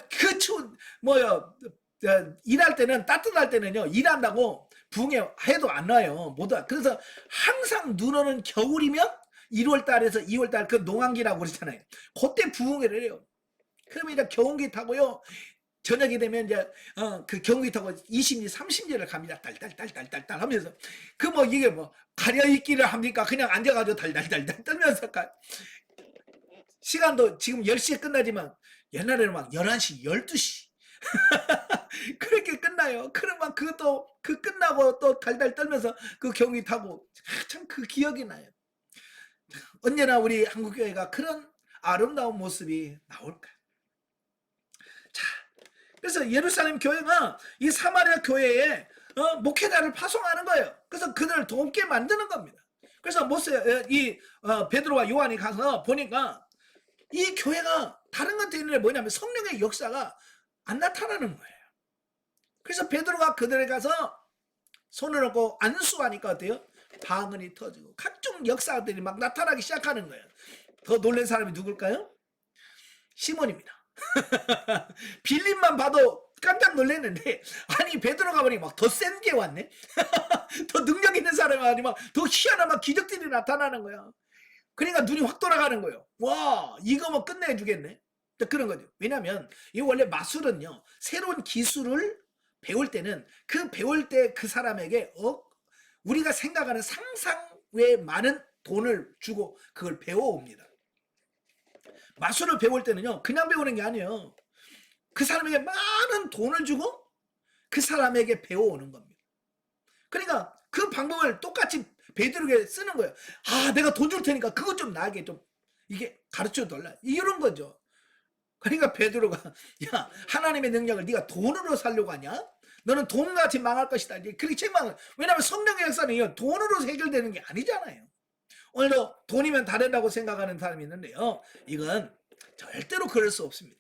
그 일할 때는, 따뜻할 때는요, 일한다고 부흥회 해도 안 와요. 못 와. 그래서 항상 눈 오는 겨울이면 1월 달에서 2월 달, 그 농한기라고 그러잖아요. 그때 부흥회를 해요. 그러면 이제 경운기 타고요, 저녁이 되면 이제 그 경운기 타고 20리, 30리를 갑니다. 달달달달달달 하면서, 그 뭐 이게 뭐 가려있기를 합니까? 그냥 앉아가지고 달달달달 떨면서 가. 시간도 지금 10시에 끝나지만 옛날에는 막 11시, 12시 그렇게 끝나요. 그러면 그것도 그 끝나고 또 달달 떨면서 그 경기 타고, 참 그 기억이 나요. 언제나 우리 한국교회가 그런 아름다운 모습이 나올까. 자, 그래서 예루살렘 교회가 이 사마리아 교회에 목회자를 파송하는 거예요. 그래서 그들을 돕게 만드는 겁니다. 그래서 베드로와 요한이 가서 보니까 이 교회가 다른 것 때문에 뭐냐면 성령의 역사가 안 나타나는 거예요. 그래서 베드로가 그들에 가서 손을 얹고 안수하니까 어때요? 방언이 터지고 각종 역사들이 막 나타나기 시작하는 거예요. 더 놀란 사람이 누굴까요? 시몬입니다. 빌립만 봐도 깜짝 놀랐는데, 아니 베드로가 보니 막 더 센 게 왔네. 더 능력 있는 사람이 아니 막 더 희한한 막 기적들이 나타나는 거야. 그러니까 눈이 확 돌아가는 거예요. 와, 이거 뭐 끝내주겠네. 그런 거죠. 왜냐하면 이 원래 마술은요, 새로운 기술을 배울 때는 그 배울 때 그 사람에게 우리가 생각하는 상상 외에 많은 돈을 주고 그걸 배워옵니다. 마술을 배울 때는요, 그냥 배우는 게 아니에요. 그 사람에게 많은 돈을 주고 그 사람에게 배워오는 겁니다. 그러니까 그 방법을 똑같이 베드로에게 쓰는 거예요. 아, 내가 돈 줄 테니까 그것 좀 나에게 좀 이게 가르쳐 달라, 이런 거죠. 그러니까 베드로가, 야, 하나님의 능력을 네가 돈으로 살려고 하냐? 너는 돈같이 망할 것이다. 그렇게 책망을. 왜냐하면 성령의 역사는 돈으로 해결되는 게 아니잖아요. 오늘도 돈이면 다 된다고 생각하는 사람이 있는데요, 이건 절대로 그럴 수 없습니다.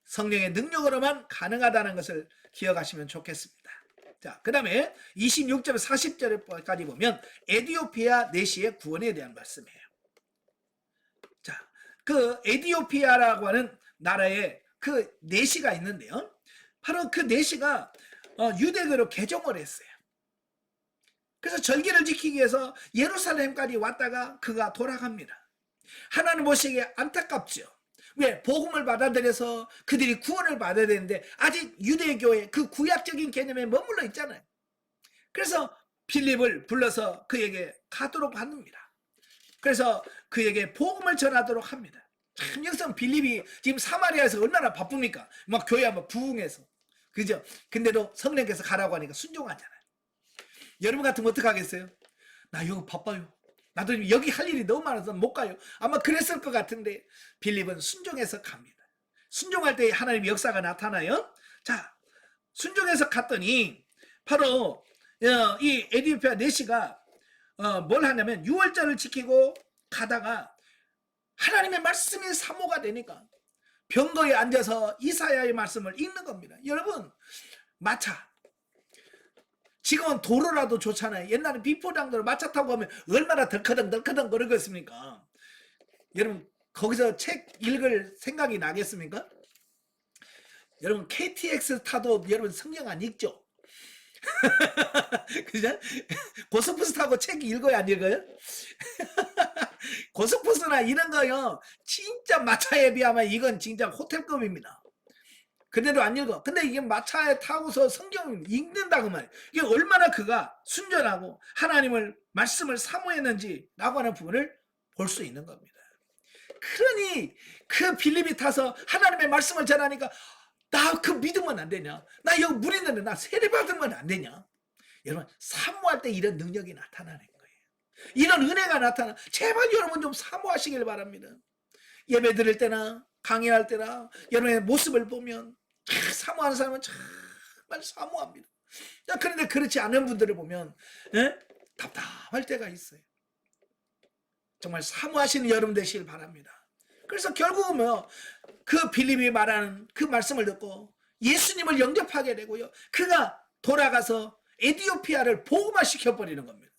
성령의 능력으로만 가능하다는 것을 기억하시면 좋겠습니다. 자, 그 다음에 26절 40절까지 보면 에디오피아 내시의 구원에 대한 말씀이에요. 그 에디오피아라고 하는 나라에 그 내시가 있는데요. 바로 그 내시가 유대교로 개종을 했어요. 그래서 절기를 지키기 위해서 예루살렘까지 왔다가 그가 돌아갑니다. 하나님 보시기에 안타깝죠. 왜? 복음을 받아들여서 그들이 구원을 받아야 되는데 아직 유대교의 그 구약적인 개념에 머물러 있잖아요. 그래서 빌립을 불러서 그에게 가도록 합니다. 그래서 그에게 복음을 전하도록 합니다. 참 여기서 빌립이 지금 사마리아에서 얼마나 바쁩니까? 막 교회 한번 부흥해서. 그죠? 근데도 성령께서 가라고 하니까 순종하잖아요. 여러분 같으면 어떡하겠어요? 나 여기 바빠요. 나도 여기 할 일이 너무 많아서 못 가요. 아마 그랬을 것 같은데 빌립은 순종해서 갑니다. 순종할 때 하나님의 역사가 나타나요. 자, 순종해서 갔더니 바로 이 에디오피아 내시가 뭘 하냐면 유월절을 지키고 가다가 하나님의 말씀이 사모가 되니까 병거에 앉아서 이사야의 말씀을 읽는 겁니다. 여러분, 마차 지금은 도로라도 좋잖아요. 옛날에 비포장도로 마차 타고 가면 얼마나 덜커덩 거리겠습니까? 여러분 거기서 책 읽을 생각이 나겠습니까? 여러분 KTX 타도 여러분 성경 안 읽죠? 그죠? 고속버스 타고 책 읽어요, 안 읽어요? 고속버스나 이런 거요 진짜 마차에 비하면 이건 진짜 호텔급입니다. 그대로 안 읽어. 근데 이게 마차에 타고서 성경 읽는다고 말이에요. 이게 얼마나 그가 순전하고 하나님을 말씀을 사모했는지 라고 하는 부분을 볼 수 있는 겁니다. 그러니 그 빌립이 타서 하나님의 말씀을 전하니까 나 그 믿으면 안 되냐? 나 여기 물 있는데 나 세례 받으면 안 되냐? 여러분 사모할 때 이런 능력이 나타나는 거예요. 이런 은혜가 나타나. 제발 여러분 좀 사모하시길 바랍니다. 예배 드릴 때나 강의할 때나 여러분의 모습을 보면 사모하는 사람은 정말 사모합니다. 그런데 그렇지 않은 분들을 보면 답답할 때가 있어요. 정말 사모하시는 여러분 되시길 바랍니다. 그래서 결국은 그 빌립이 말하는 그 말씀을 듣고 예수님을 영접하게 되고요. 그가 돌아가서 에디오피아를 복음화 시켜버리는 겁니다.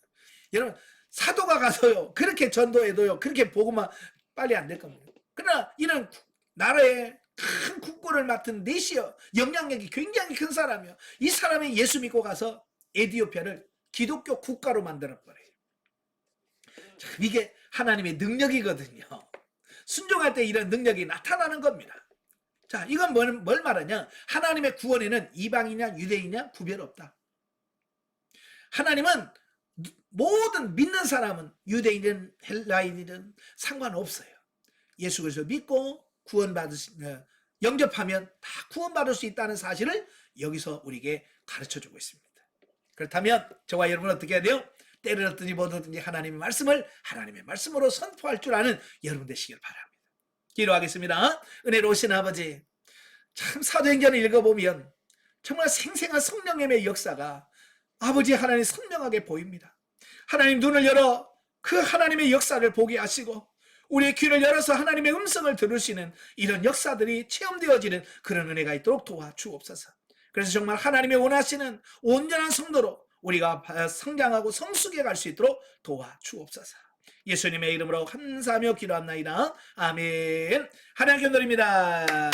여러분 사도가 가서요 그렇게 전도해도요 그렇게 복음화 빨리 안 될 겁니다. 그러나 이런 나라의 큰 국고를 맡은 내시여 영향력이 굉장히 큰 사람이요. 이 사람이 예수 믿고 가서 에디오피아를 기독교 국가로 만들어버려요. 이게 하나님의 능력이거든요. 순종할 때 이런 능력이 나타나는 겁니다. 자, 이건 뭘 말하냐? 하나님의 구원에는 이방이냐 유대인이냐 구별 없다. 하나님은 모든 믿는 사람은 유대인이든 헬라인이든 상관없어요. 예수 그리스도 믿고 영접하면 다 구원받을 수 있다는 사실을 여기서 우리에게 가르쳐주고 있습니다. 그렇다면 저와 여러분은 어떻게 해야 돼요? 때를 얻든지 못 얻든지 하나님의 말씀을 하나님의 말씀으로 선포할 줄 아는 여러분 되시길 바랍니다. 기도하겠습니다. 은혜로우신 아버지, 참 사도행전을 읽어보면 정말 생생한 성령님의 역사가 아버지 하나님 선명하게 보입니다. 하나님 눈을 열어 그 하나님의 역사를 보게 하시고 우리의 귀를 열어서 하나님의 음성을 들을 수 있는 이런 역사들이 체험되어지는 그런 은혜가 있도록 도와주옵소서. 그래서 정말 하나님의 원하시는 온전한 성도로 우리가 성장하고 성숙해 갈 수 있도록 도와주옵소서. 예수님의 이름으로 감사하며 기도합나이다. 아멘. 하나님께 드립니다.